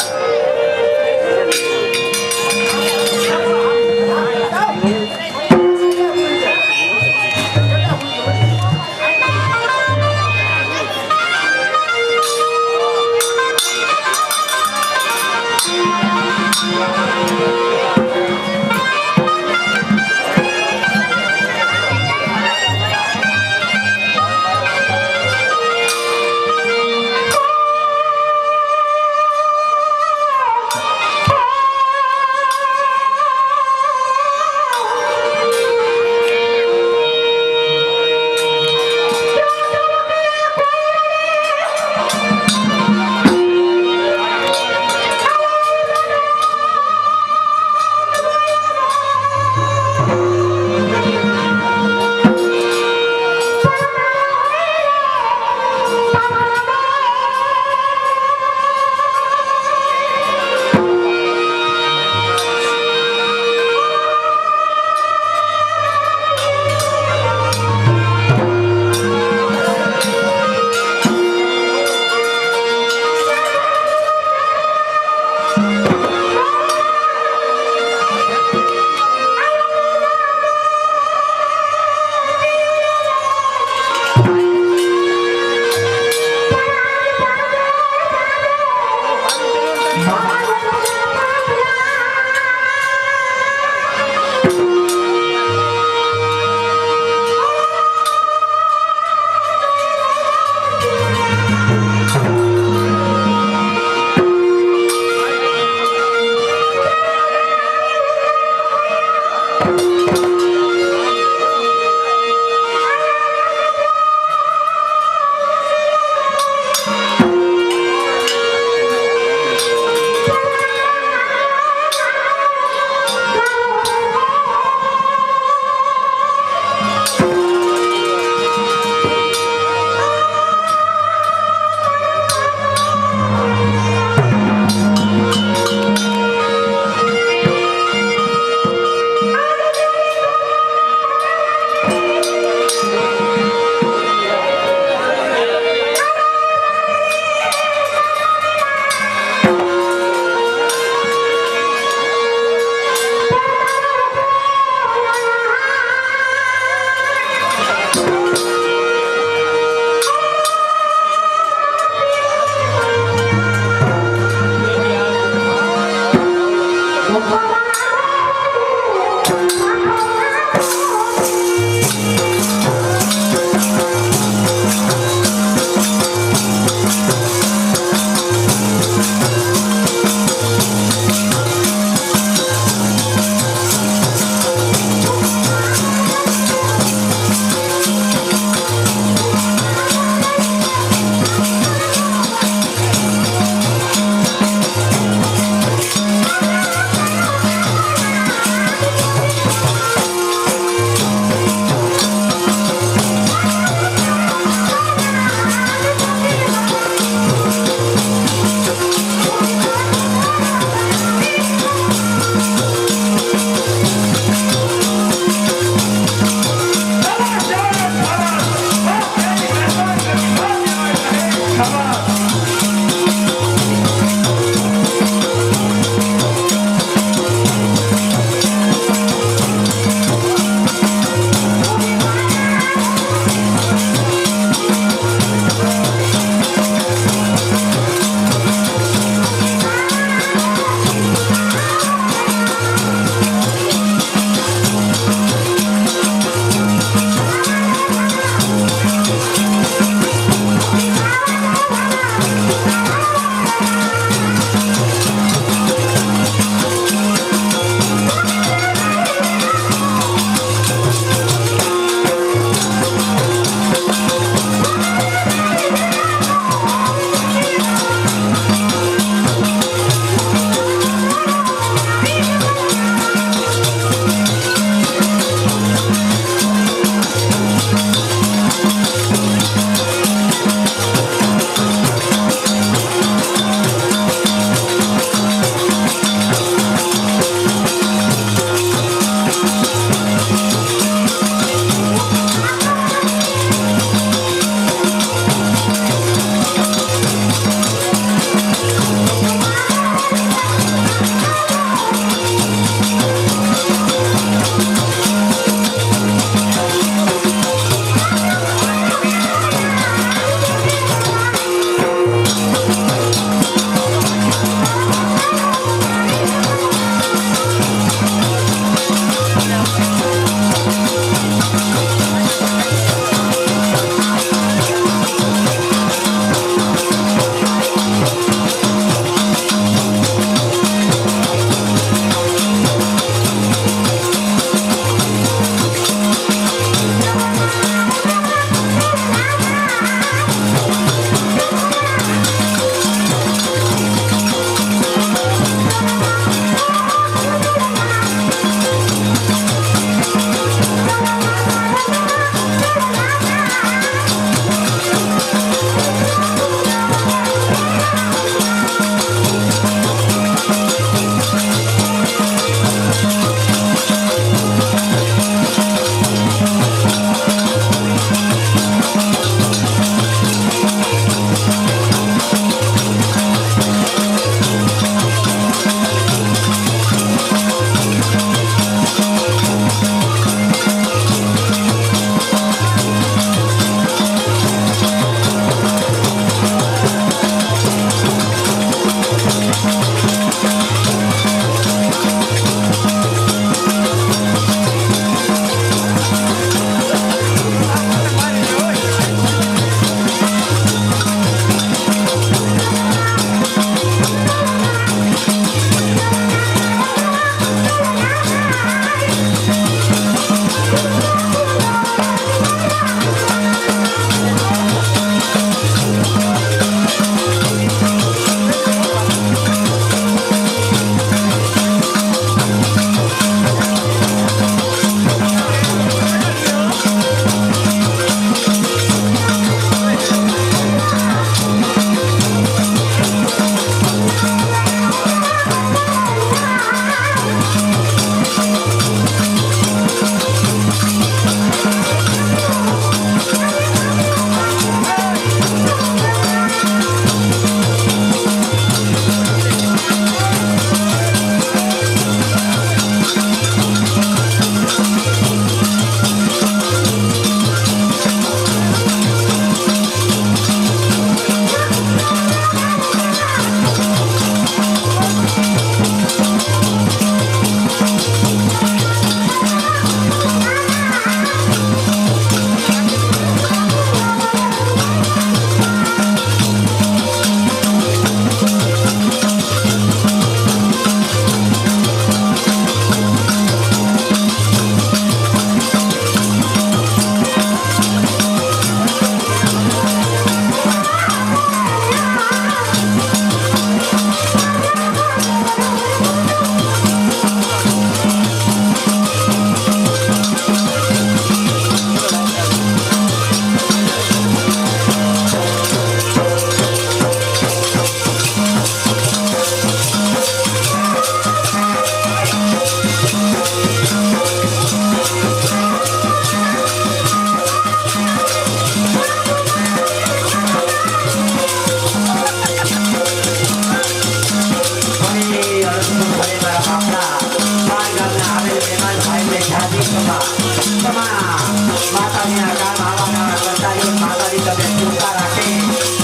મારી તમે કૃપા રાખે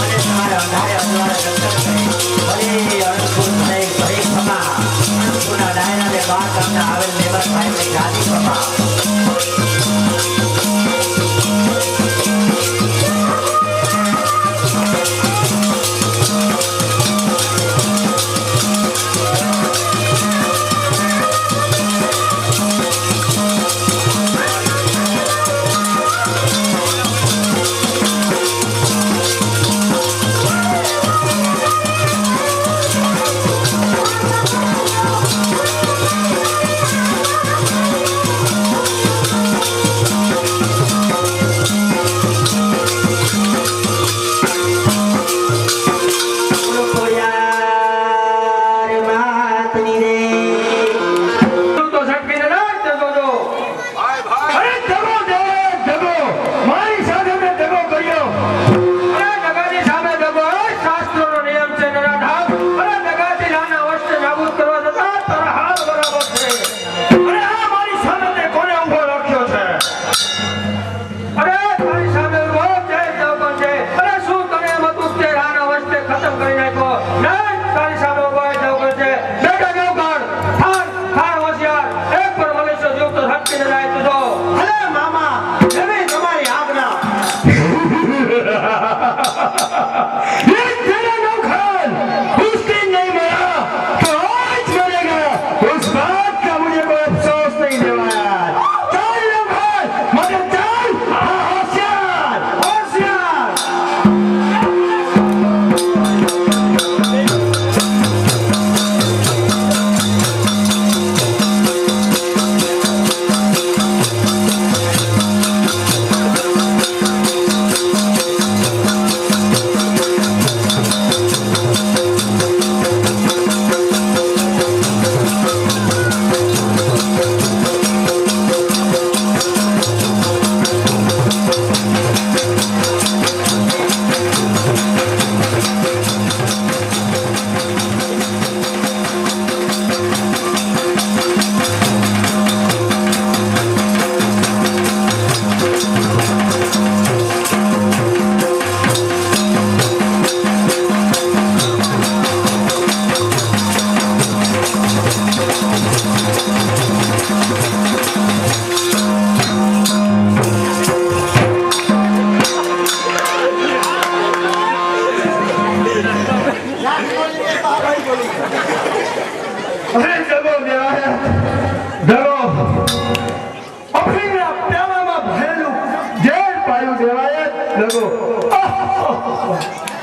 અને તમારા અંધારે અંધારે રક્ષણ કરે ભલે અનંતપુર થઈ ભલે ખમા અનંતપુરના ડાયરાને બાર ગામના આવેલ મહેમાન ભાઈને ગાદી ખમા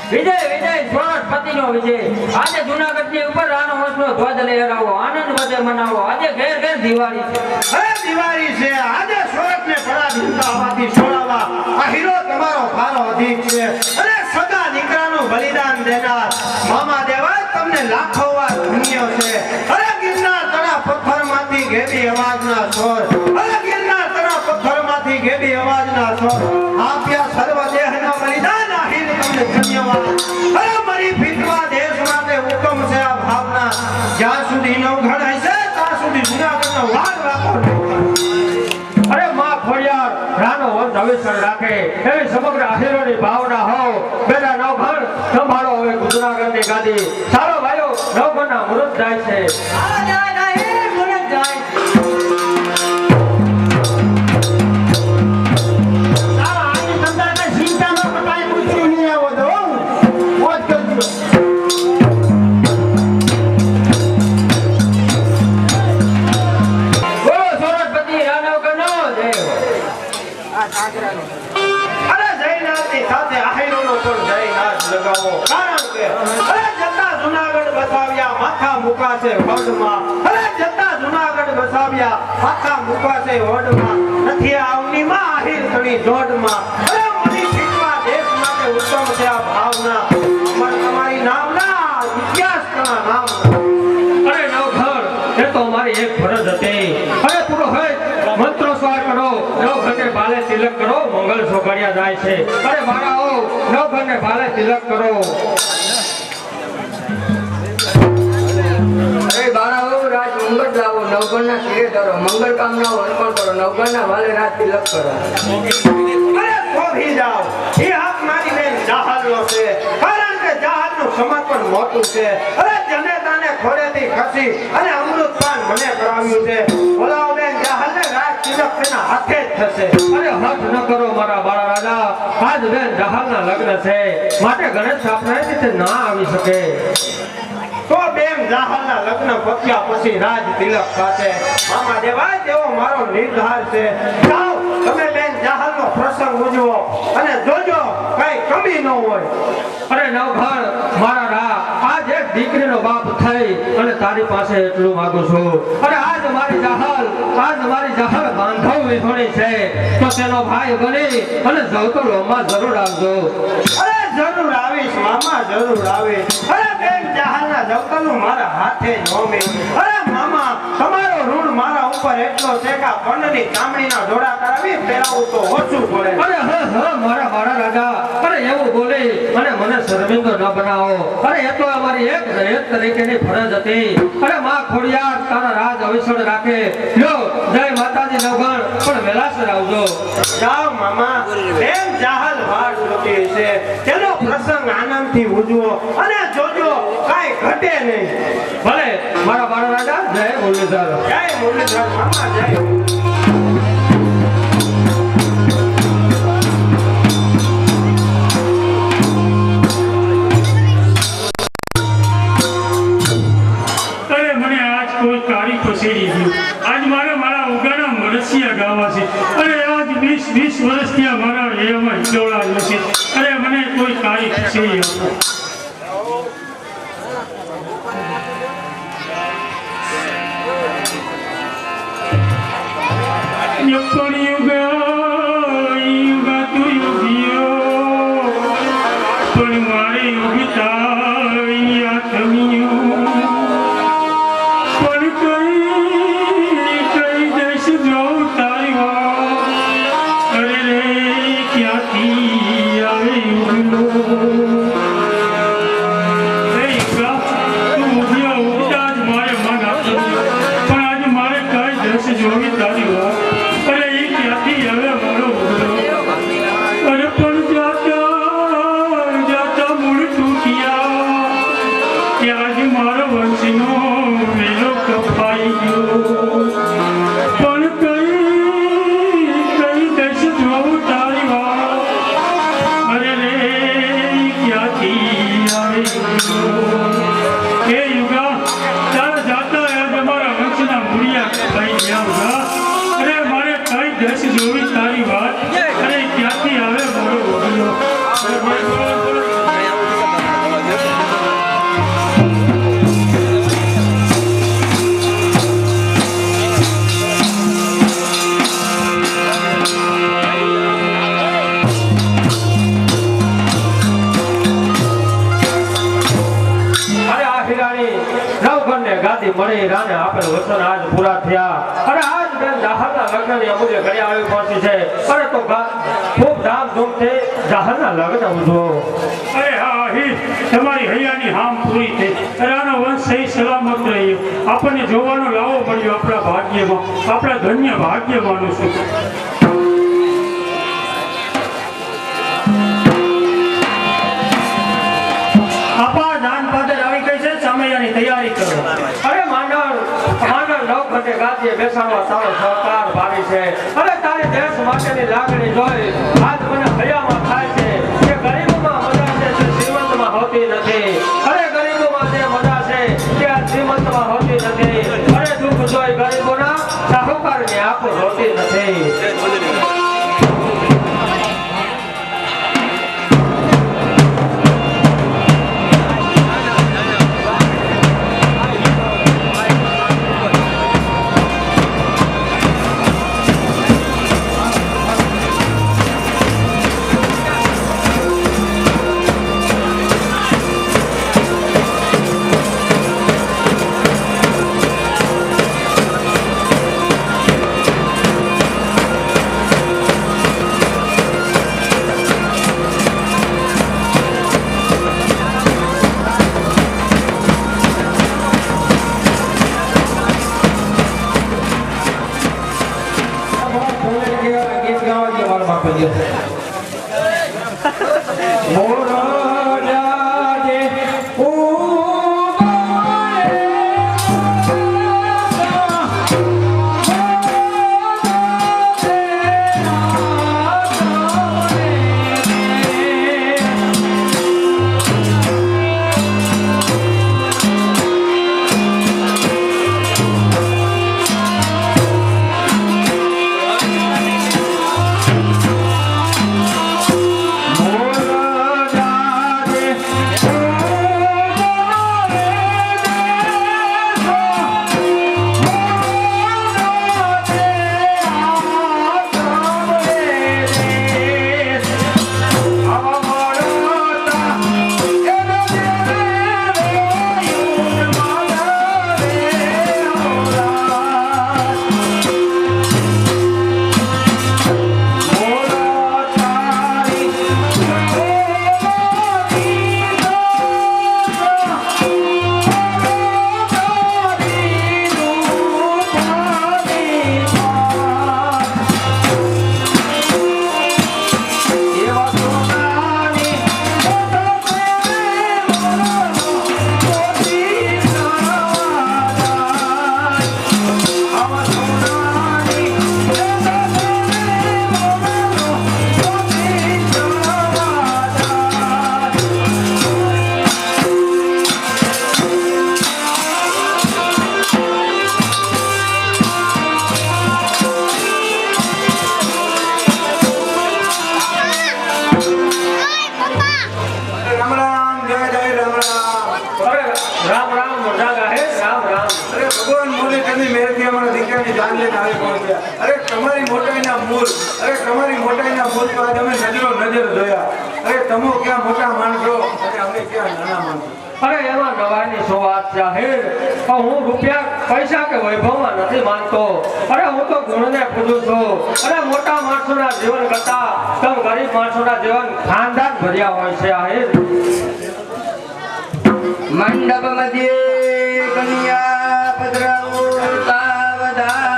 વિજય વિજય સોરઠપતિનો વિજય આજે જૂનાગઢની ઉપર રાનો વંશનો ધ્વજ લહેરાવો આનંદ વધે મનાવો આજે ઘેર ઘેર દિવાળી છે હવે દિવાળી છે આજે સોરઠને પડા ધૂમતા હોવાથી સોળાવા આ હીરો તમારો ભારો અધિક છે અને સગા દીકરાનું બલિદાન દેનાર મામા દેવા તમને લાખો વાર ધન્ય છે અરે ગિરનાર તળા પથ્થરમાંથી ઘેરી અવાજના સ્વર અરે ગિરનાર તળા પથ્થરમાંથી ઘેરી અવાજના સ્વર આપ્યા સર્વ દેહના બલિદાન આ હીર તમને ધન્યવાદ અરે મારી ફીટવા દેશ માટે હુકમ છે આ ભાવના જ્યાં સુધી નવઘણ હશે ત્યાં સુધી જૂનાગઢનો વાદ રાખો અરે માં ખોડિયાર રાનો વંશ હવેસર રાખે એવી સમગ્ર આહીરોની ભાવના હો બેટા નવઘણ સંભાળો હવે જૂનાગઢની ગાદી ચાલો ભાઈઓ નવઘણના મુહૂર્ત જાય છે અરે જયનાથની સાથે આહીરોનો પણ જયનાથ લગાવો કારણ કે અરે જતા જૂનાગઢ બસાવ્યા માથા મુકાશે વડમાં અરે જતા જૂનાગઢ બસાવ્યા માથા મુકાશે વડમાં નથી આવનીમાં આહીર તણી જોડમાં અરે મની ફીટવા દેશ માટે ઉત્તમ છે આ ભાવના અમર તમારી નામના ઇતિહાસના નામ અરે નવઘણ એ તો અમારી એક ફરજ હતી અરે પુરોહિત મંત્રો સ્વાર કરો નવઘણને ભાલે તિલક કરો મંગલ સોગડિયા જાય છે અરે મારાઓ નવઘણને ભાલે તિલક કરો અરે બાળાઓ રાજ મંગળ લાવો નવગણના શિરે ધરો મંગળ કામનાઓ અર્પણ કરો નવગણના વાલે રાજ તિલક કરો અરે તો ભી જાઓ એ આપ પણ મોટું છે. અરે જનેતાને ખોળેથી ખસી અને અમૃતપાન મને કરાવ્યું છે. ભોલાઓબેન જાહલને રાજ તિલક તેના હાથે જ થશે. અરે હઠ ન કરો મારા બાળા રાજા, આજ બેન જહાલના લગ્ન છે, માટે ગણેશ સ્થાપના રીતે ના આવી શકે. તો બેન જાહલના લગ્ન પત્યા પછી રાજ તિલક થશે. મામા દેવાય તેવો મારો નિર્ધાર છે. જાઓ તમે બેન જાહલનો પ્રસંગ ઉજવો અને જોજો કઈ કમી ન હોય. અરે નવઘણ મારા રા, આજ એક દીકરીનો બાપ થઈ અને તારી પાસે એટલું માંગુ છું. અરે આજ મારી જહલ બાંધવ વિહોણી છે, તો તેનો ભાઈ બની અને જવતો લોમાં જરૂર આવજો. અરે જરૂર આવીશ મામા, જરૂર આવીશ. અરે બેન જાહલના જવતલનું મારા હાથે જ હોમે. અરે મામા તમારો ઋણ મારા ઉપર એટલો છે કે આ પંડની ચામડીના જોડા કરાવી પહેરાવું તો ઓછું પડે. અરે હા મારા રાજા, અરે એવું બોલી અને મને શર્મિંદો ન બનાવો. અરે એ તો અમારી એક દહેજ તરીકેની ફરજ હતી. અરે માં ખોડિયાર તારા રાજ અવિસળ રાખે. લ્યો જય માતાજી નવગણ, પણ વેલાસર આવજો. જાઓ મામા, બેન જાહલ વાર જોતી છે, તેનો પ્રસંગ આનંદથી ઉજવો અને જોજો કાઈ ઘટે નહીં. ભલે મારા બાળા રાજા, જય મુરલીધર. જય મુરલીધર મામા, જય. અરે મને આજ કોઈ કાળી પસેડી ગયું. આજ મારા ઉગાના મરસિયા ગાવા છે. અરે આજ 20 વર્ષથી આ મારા એમાં હિલોળા છે. અરે મને કોઈ કાળી પસેડી આપો. પણ યુગા તું યુગિયો, પણ મારી યુગતા થયું. પણ કઈ દેશ જાઉં તારી વાત, અરે રે ક્યાંથી આવે યુગલો. રે યુગા તું ઉગતા જ મારે મન આપ્યું, પણ આજે મારે કઈ દેશ જોવી તારી વાત, અરે એ ક્યાંથી આવે મારો ઉગલો. અરે પણ જાતા મૂળ તૂટ્યા, ત્યાં જ મારો વંશનો મેલો કપાઈ ગયો. પણ કઈ દશ જોઉં તારી વાત, અરે રે ક્યાંથી આવે યુગલો. હે યુગા, તારા જાતા યાદ અમારા વંશના મૂળિયા કપાઈ ગયા ઉગા. અરે મારે કઈ દશ જોવી તારી વાત, અરે ક્યાંથી આવે મારો ઉગલો. ગાદી મળી રાને આપેલ વચન આજ પૂરા થયા. અરે આજ બેન જાહલના લગ્નની અમૂલ્ય ઘડી આવી પહોંચી છે. અરે તો ખૂબ ધામધૂમથી જાહલના લગ્ન ઉજવો. અરે હા હી તમારી હૈયાની હામ પૂરી થઈ. અરે આનો વંશ સહી સલામત રહ્યો. આપણને જોવાનો લાવો મળ્યો આપણા ભાગ્યમાં. આપણા ધન્ય ભાગ્ય માનું છું. આપા દાન પાદર આવી ગઈ છે, સમયની તૈયારી કરો. અરે માંડળ નવ ઘંટે ગાદીએ બેસાડવા તારો સહકાર ભારી છે. અરે તારી દેશ માટેની લાગણી જોઈ આજ મને હૈયામાં થાય છે કે ગરીબોમાં મજા છે તે શ્રીમંતમાં હોતી નથી. અરે ગરીબોમાં જે મજા છે તે આ શ્રીમંતમાં હોતી નથી. અરે દુઃખ જોઈ ગરીબોના સાહુકારની આંખો હોતી નથી. મોરા જાજે લઈને આવી પહોંચ્યા. અરે તમારી મોટાઈના મૂળ, અરે તમારી મોટાઈના મૂળ તો આજ અમે નજરો નજર જોયા. અરે તમો ક્યાં મોટા માણસો અને અમે ક્યાં નાના માણસો. અરે એમાં નવાઈની શું વાત છે આહિર? પણ હું રૂપિયા પૈસા કે વૈભવમાં નથી માનતો. અરે હું તો ગુણને પૂજું છું. અરે મોટા માણસોના જીવન કરતા તમ ગરીબ માણસોના જીવન ખાનદાન ભર્યા હોય છે આહિર. મંડપ મધ્યે કન્યા પધરાવો સાવધાન.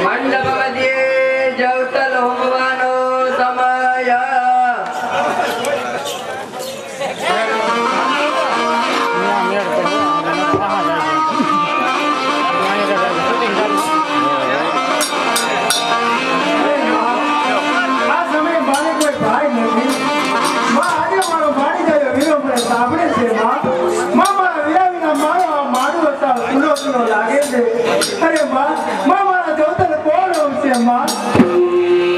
મંડપ મધ્યે જવતલ હોમવાનો સમય. આ સમયે મારે કોઈ ભાઈ નથી. માં આજે મારો ભાઈ ગયો વીરો મને સાંભળે છે. માં મારા વીરા વિના મારો આ માડું હતા સુનો સુનો લાગે છે. અરે માં મારા જોતર કોણ આવશે માં?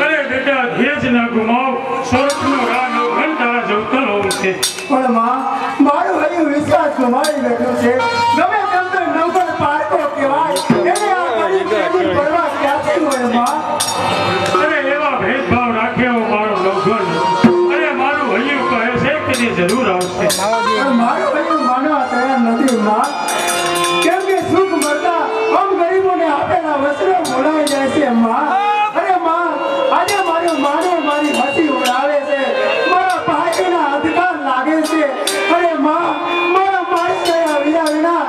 અરે બેટા ધીરજ ના ગુમાવ, સ્વર્ગનો રાગ ઘન તારા જવતલ હોવું છે. પણ માં મારું હૈયું વિશ્વાસ ગુમાવી બેઠું છે. ગમે તેમ તો નવગણ પારકો કહેવાય. એને આ ગરીબ કેદી પડવા ક્યાંથી હોય માં? અરે એવા ભેદભાવ રાખ્યો મારો લવગણ. અરે મારું હૈયું કહે છે કે તે જરૂર આવશે. પણ મારું હૈયું માનવા તૈયાર નથી માં. કેમ કે સુખ મળતા આમ ગરીબોને આપેલા વસ્ત્રો ભૂલાઈ જાય છે માં. અરે માં આજે મારું માનવ મારી હસી ઉડાવે છે. મારા ભાઈના અધિકાર લાગે છે. અરે માં મારા મારી ગયા વિના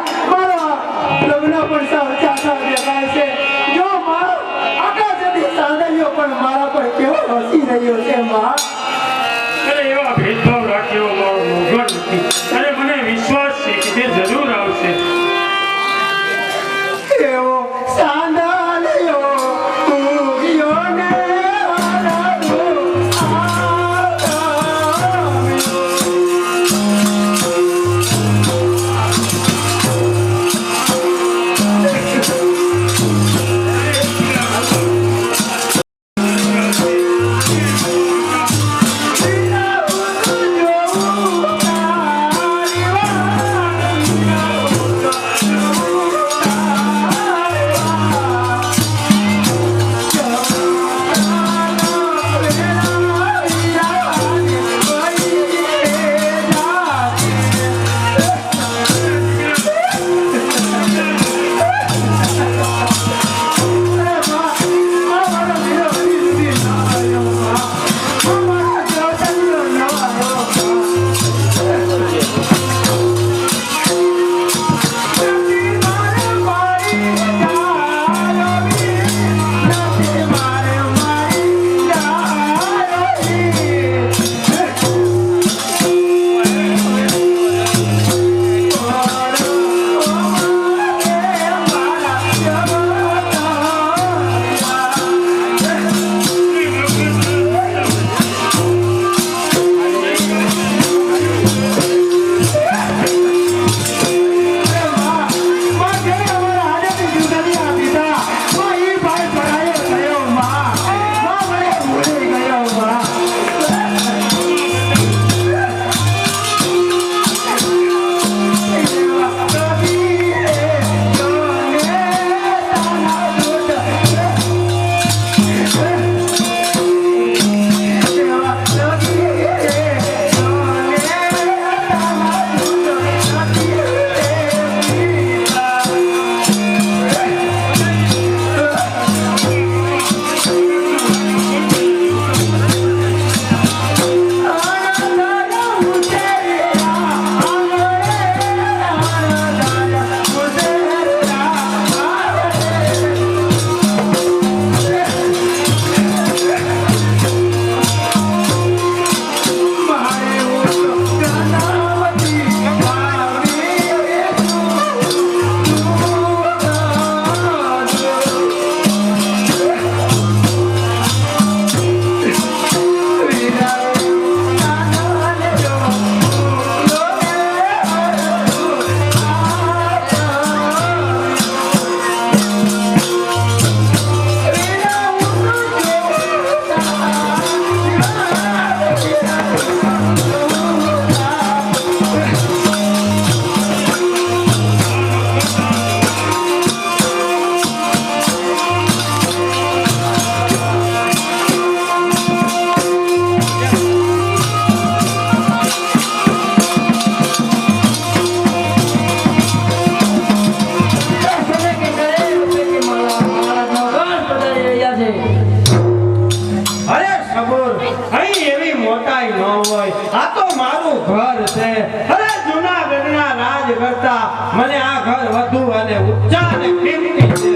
ઊંચા અને કિંમતી છે.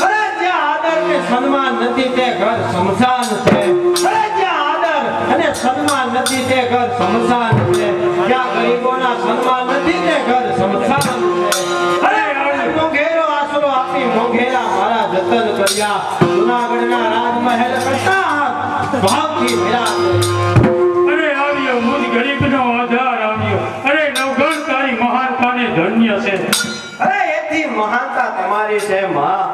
અરે જ્યાં આદર ને સન્માન નથી તે ઘર સ્મશાન છે. અરે જ્યાં આદર અને સન્માન નથી તે ઘર સ્મશાન છે. જ્યાં ગરીબોના સન્માન નથી તે ઘર સ્મશાન છે. અરે મોઘેરો આશરો આપી મોઘેરા મારા જતન કર્યા. જૂનાગઢના રાજમહેલ કરતા ભાવથી વિરાજ. અરે આવ્યો મુજ ગરીબનો આધાર આવ્યો. અરે નવગણ તારી મહાનતાને ધન્ય છે. અરે એથી મહાનતા તમારી છે માં.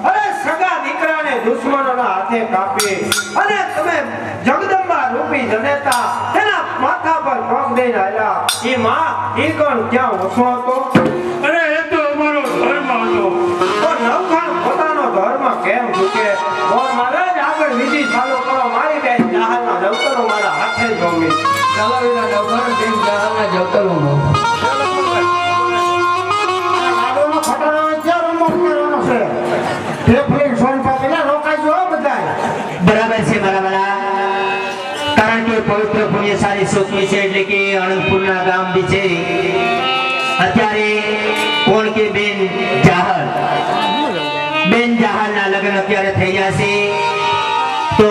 અરે સગા દીકરાને દુશ્મનોના હાથે કાપી અને તમે જગદંબા રૂપી જનેતા એના માથા પર પગ દઈને આવ્યા. ઈ માં ઈ કોણ ક્યાં ઓછો હતો? અરે એ તો અમારો ધર્મ હતો. તો નવખાન પોતાનો ધર્મ કેમ ચૂકે? મોર મહારાજ આગળ વિધિ ચાલુ કરો. મારી બેન જહાલના દવતરો મારા હાથે જ હોમી. ચાલો વિના નવગણ બેન જહાલના જવતરોમાં. લાડુનો ખટારો ક્યાં રમો કરવાનો છે? ઢેફલી સોનપાપડીને રોકાઈ જો બધાય. બરાબર છે મારા વાલા. કારણ કે પવિત્ર પુણ્યશાળી સુખવી છે એટલે કે આણંદપુરના ગામ બી છે. અત્યારે કોણ કે બેન જહાલના લગ્ન અત્યારે થઈ ગયા છે. તો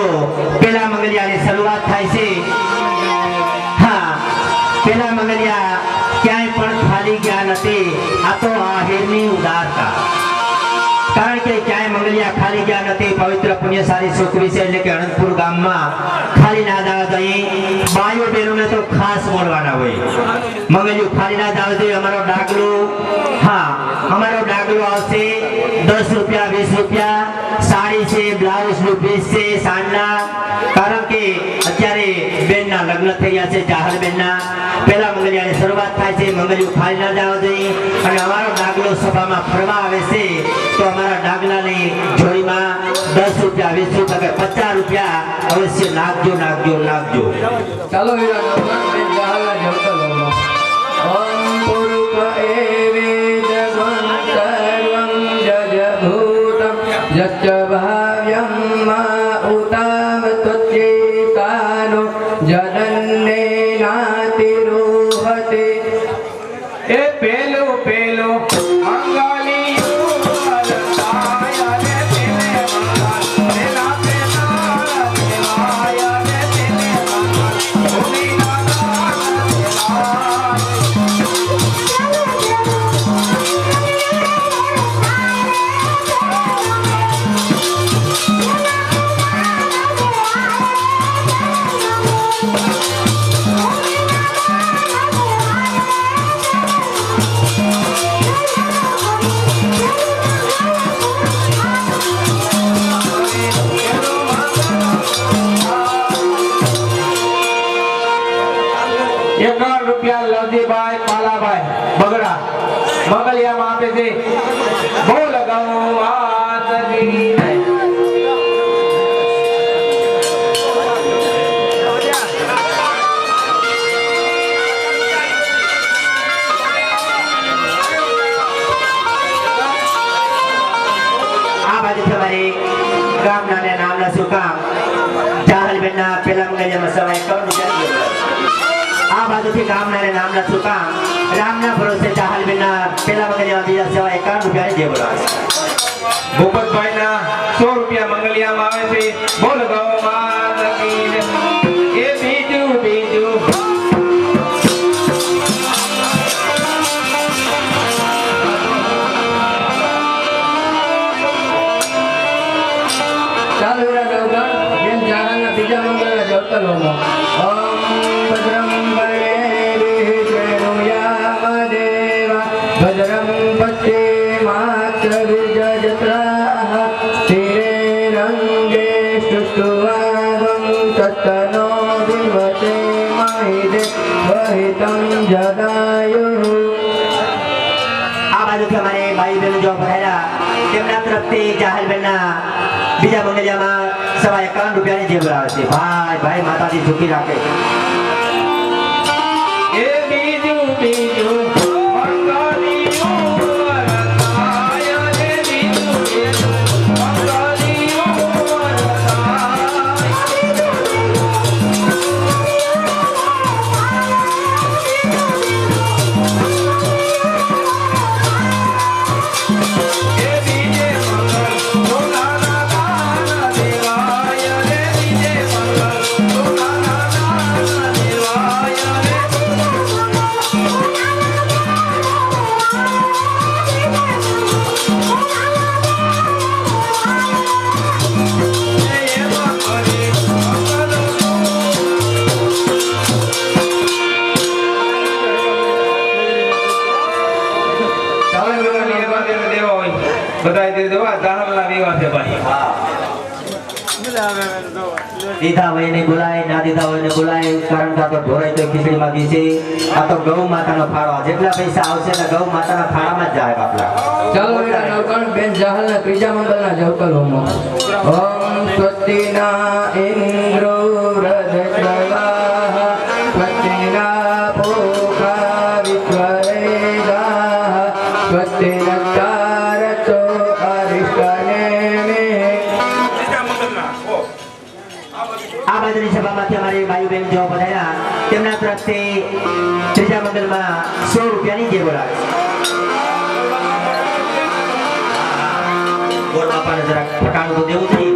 પેલા મંગલિયાની શરૂઆત થાય છે. હા, પેલા મંગલિયા ક્યાંય પણ ખાલી ગયા નથી. આ તો આહિરની ઉદારતા. કારણ કે ક્યાંય મંગલિયા ખાલી ગયા નથી. પવિત્ર પુણ્યશાળી છોકરી છે એટલે કે અનંતપુર ગામમાં ખાલી ના દાવ જોઈએ. બાયો બહેનોને તો ખાસ મળવાના હોય. મંગલિયું ખાલી ના દાવ જોઈએ. અમારો ડાગલો, હા, અમારો ડાગલો આવશે 10 રૂપિયા 20 રૂપિયા. સાડી છે, બ્લાઉઝ નું પીસ છે, સાંડના. કારણ કે અત્યારે બેનના લગ્ન થઈ ગયા છે. જાહલ બેનના પેલા મંગલિયાની શરૂઆત થાય છે. મંગલિયું ખાલી ના દાવ જોઈએ. અને અમારો ડાગલો સભામાં ફરવા આવે છે તો અમારા ડાગલાની જોડીમાં 10 રૂપિયા 20 રૂપિયા 50 રૂપિયા અવશ્ય નાખજો. ચાલો વિના નવગણ બેન જહાલના જવતરોમાં. ઓમ પુરુષ એવેદવં સર્વં જજભૂતં યશ્ચ ભાવ્યં મા ઉતામ તુચ્ચેતાનો જનન્નેનાતિરુહતે. એ પેલું મંગલિયું વરસાય રે તેને મંગલ. એના પેલા દેવાય રે તેને મંગલ. ભૂમિના દાન દેવાય. રૂપિયા લવજીભાઈ પાલાભાઈ બગડા મંગલિયામાં આપે છે. બહુ લગાવો આદરી. આ બાજુ તમારે ગામના ને નામના શું કામ જાહલ બેનના પેલા મંગલિયામાં સવાય કરું ચાલી. આ બાજુથી ગામના ને નામના શું કામ રામના ભરોસે જાહલ બેનના પેલા મંગલિયામાં બીજા સવાય 51 રૂપિયા જે બોલાવે. ભૂપતભાઈના 100 રૂપિયા મંગલિયામાં આવે છે. બહુ લગાવો આદરી. એ બીજું ચાલો વિના નવગણ બેન જહાલના બીજા મંગળના જવતરોમાં. ઓમ ભદ્રં ભદ્રમ પશ્ચેમાક્ષવિજયત્રાઃ સ્થિરે રંગે શુષ્ટુવાગં તત્તનો વિવતે મહિદે વહિतं જદાયુઃ. આ બાજુથી અમારે ભાઈ બહેનો જો ભરાયેલા તેમના તરફથી જાહલ બેનના બીજા મંગલિયામાં સવાય 51 રૂપિયાની જે બોલાવે છે. ભાઈ માતાજી સુખી રાખે. એ બીજું મંગલિયું વરસાય રે બીજું મંગલિયું વરસાય. મારા વિવાહ છે ભાઈ. દીધા હોય ને બોલાય, ના દીધા હોય ને બોલાય, કારણ કે આ તો ઢોરાય તો ખીચડી માંગી છે. આ તો ગૌ માતાનો ફાળો, જેટલા પૈસા આવશે ને ગૌ માતાના ફાળામાં જ જાય બાપલા. ચાલો વીરા નવકણ બેન જાહલના ત્રીજા મંગલના જવતલ હોમો. ઓમ સ્વસ્તિના ઇન્દ્રો વૃદ્ધસ્રવાહ સ્વસ્તિના પૂષા વિશ્વવેદાઃ સ્વસ્તિનસ્તારસો અરિષ્ટનેમિઃ. આ બાજુની સભામાંથી અમારી ભાઈ બહેન જો બધાયા તેમના તરફથી ત્રીજા મંગલમાં 100 રૂપિયાની જે બોલાવે ગોર બાપાને જરાક ઠકાણું તો દેવું જોઈએ.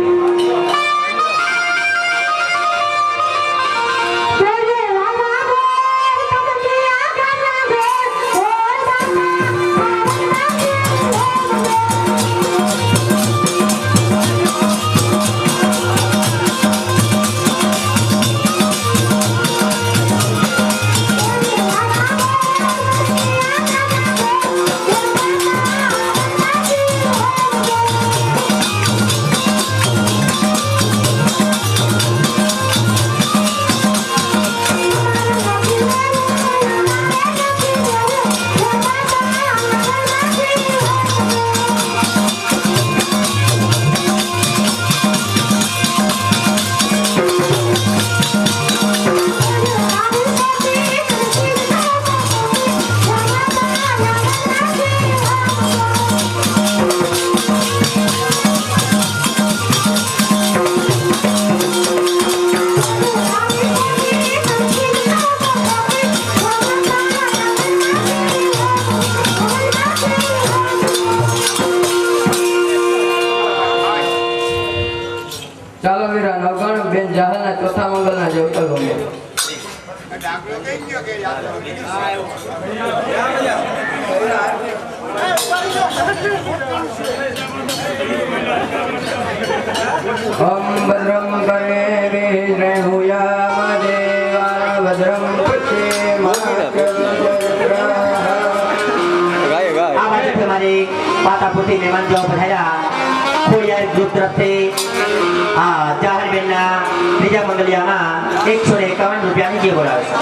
ચાલો વીરા નવગણ બેન જાહલના ચોથા મંગલના જવતલ હોમો. ઓમ ભદ્રમ કર્ણેભિઃ શૃણુયામ દેવા ભદ્રમ આ બાજુથી અમારી પાતાપુરથી મહેમાન જો બધાયા ખોડિયાર ગ્રુપ તરફથી આ જાહેરબેનના ત્રીજા મંગલિયામાં 151 રૂપિયાની જે બોલાવે છે.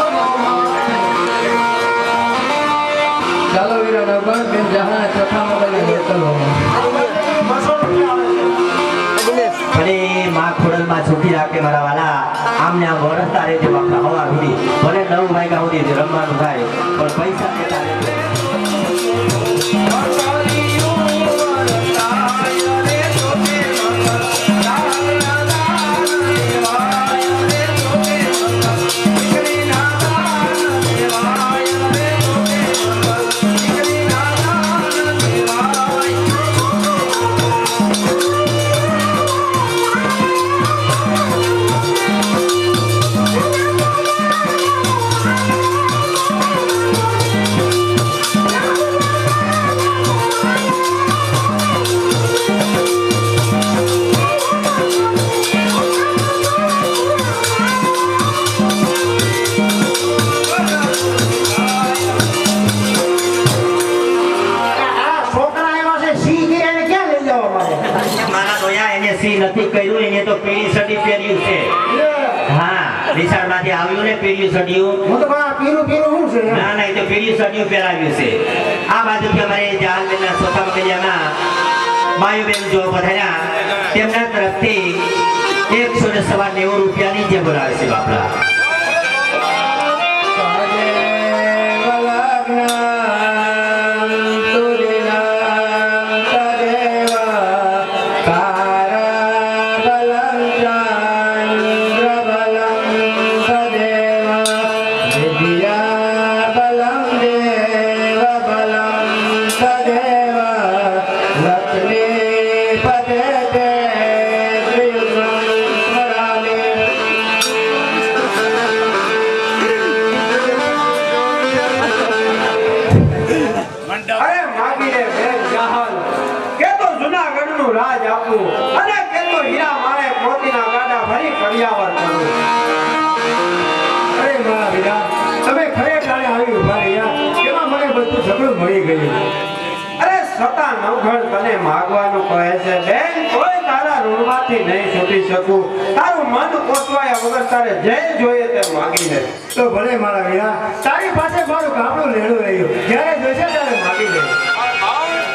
ચાલો વીરા નવગણ બેન જાહલના ચોથા મંગલના જવતલ હોમો. ભલે માં ખોડલમાં છૂટી રાખે મારા વાલા, આમને આમ વરસતા રહેજો બાપલા હવા સુધી, ભલે 9 વાગ્યા સુધી રમવાનું થાય પણ પૈસા દેતા રહેજો. નથી કર્યું એને તો પીળી સડી પહેર્યું છે. હા, વિશાળમાંથી આવ્યું ને પીળ્યું સડિયું. હું તો બા પીરું પીરું શું છે ના ના, એ તો પીળ્યું સડિયું પહેરાવ્યું છે. આ બાજુથી અમારે જાહલબેનના ચોથા મંગલિયામાં બાયુબેન જો બધાયા તેમના તરફથી 190 રૂપિયાની જે બોલાવે છે બાપલા. રાજ આપું અને કેટલો હીરા મારે મોતીના ગાડા ભરી કરિયાવર કરું. અરે મારા વીરા, તમે ખરેખર આવી ઉભા રહ્યા, તેમાં મને બધું સગળું મળી ગયું. અરે સતા મારા નવઘણ તને માગવાનું કહે છે બેન કોઈ તારા ઋણમાંથી નહીં છૂટી શકું તારું મન કોસવાયા વગર તારે જે જોઈએ તે માગી લે તો ભલે મારા વીરા તારી પાસે મારું કાપડું લેણું રહ્યું જ્યારે જોઈશે ત્યારે માગી લે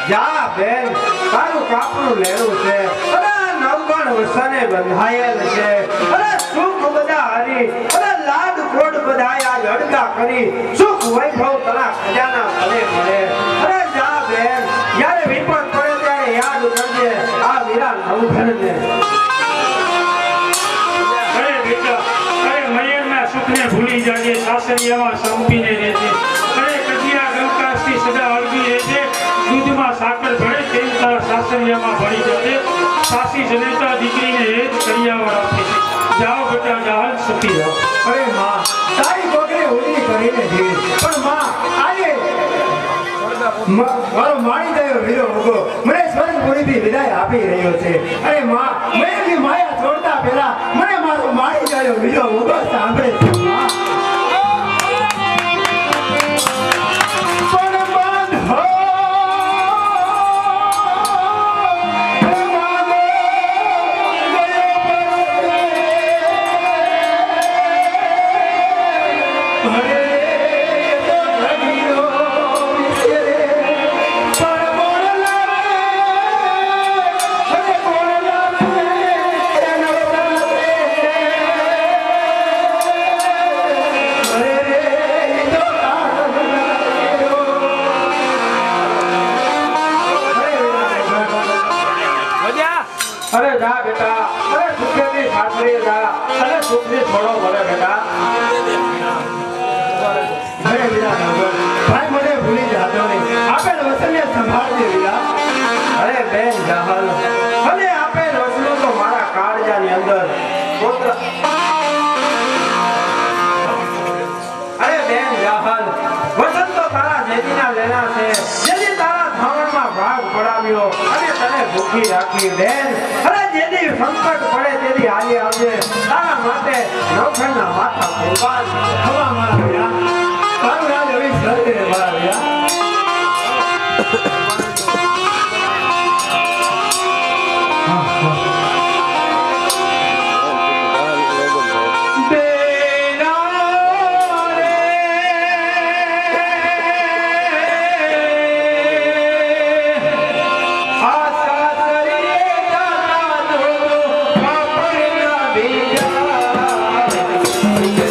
જા બેન તારું કાપડું લેણું છે અરે નવગણ વસને બંધાયેલ છે અરે સુખ બધા હરી અરે લાડ કોડ બધાય આજ અડગા કરી સુખ વૈભવ તના ખજાના ભલે મળે અરે જા બેન જ્યારે વિપત પડે ત્યારે યાદ કરજે આ વીરા નવગણને અરે બેટા અરે મયરના સુખને ભૂલી જાજે સાસરિયામાં સંપીને રહેજે અરે કજિયા ગંકાસથી સદા અળગી રહેજે દૂધમાં સાકર ભળે તેમ તારા સાસરિયામાં ભળી જશે સાસી જનેતા દીકરીને એ જ કરિયાવર આપે છે જાઓ બેટા જાહલ સુખી જાઓ અરે માં તારી કોકરી ઉડી કરીને જીવી પણ માં આજે મારો માણી ગયો વીરો ઉગો મને સ્વર્ગપુરીથી વિદાય આપી રહ્યો છે અરે માં મેં માયા છોડતા પહેલા મને મારો માણી ગયો વીરો ઉગો સાંભળે છે માં અરે જા બેટા અરે સુખેથી સાસરીએ જા અને સુખથી છોડો ભલે બેટા અરે વીરા નવગણ ભાઈ મને ભૂલી જાતો નહીં આપેલ વસનને સંભાળજે વીરા અરે બેન જાહલ અને આપે રસલો તો મારા કાળજાની અંદર પુત્ર અરે બેન જાહલ વસન તો તારા જેદીના લેના છે જેદી તારા ધાવણમાં ભાગ પડાવ્યો અને તને ભૂખી રાખી બેન અરે જેદી સંકટ પડે તેદી હાલી આવજે તારા માટે નવખંડના માથા કુરબાન હવા મારા વીરા તારું રાજ હવે સર્ગે મારા વીરા બીજા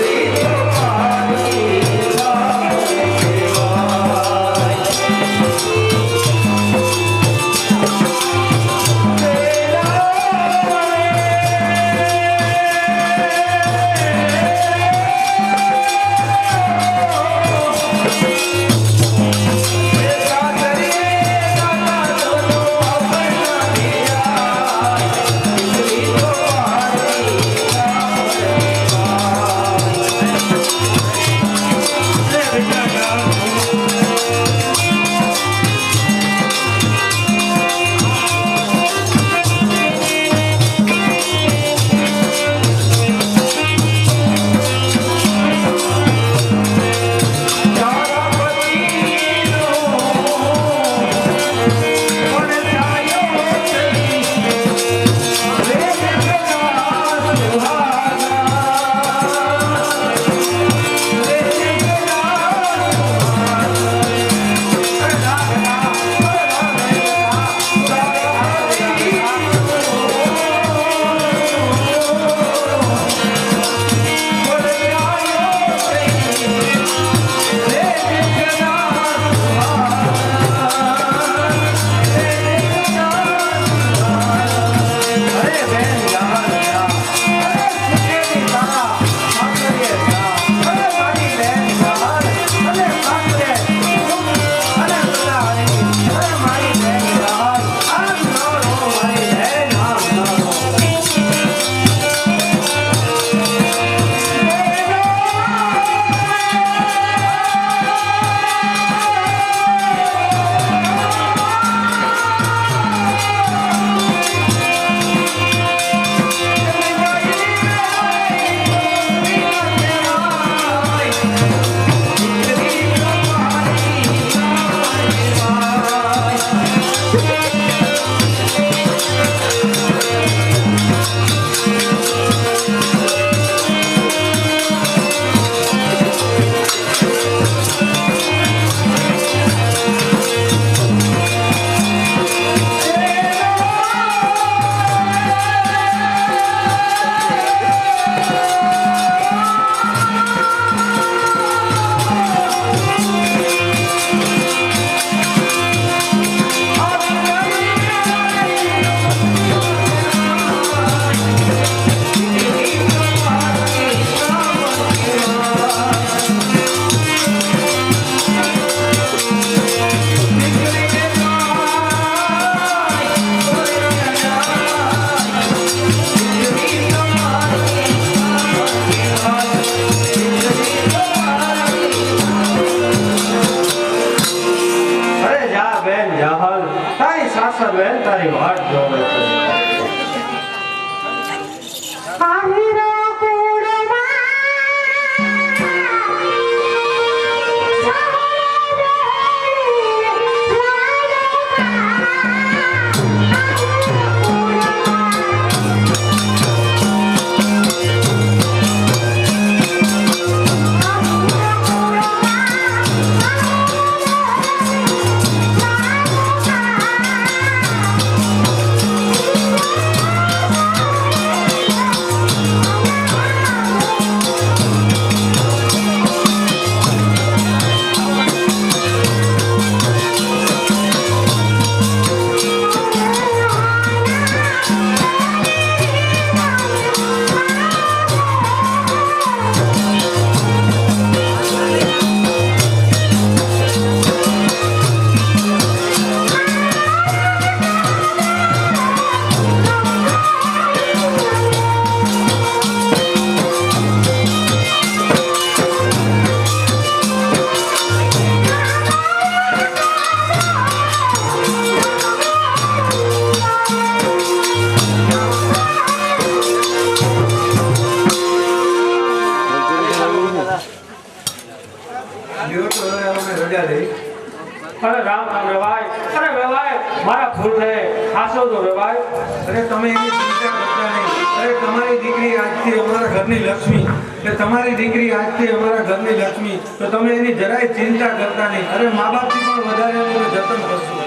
રામ રામ વેવાય. અરે વેવાય, મારા ફૂલને ખાસો તો વેવાય. અરે તમે એની ચિંતા કરતા નહીં. અરે તમારી દીકરી આજથી અમારા ઘરની લક્ષ્મી. એટલે તમારી દીકરી આજથી અમારા ઘરની લક્ષ્મી. તો તમે એની જરાય ચિંતા કરતા નહીં. અરે મા બાપથી પણ વધારે અમે જતન કરશું.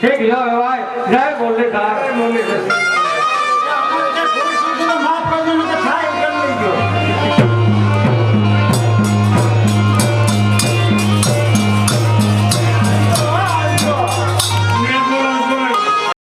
ઠીક લ્યો વેવાય. જય મુરલીધર. જય મુરલીધર.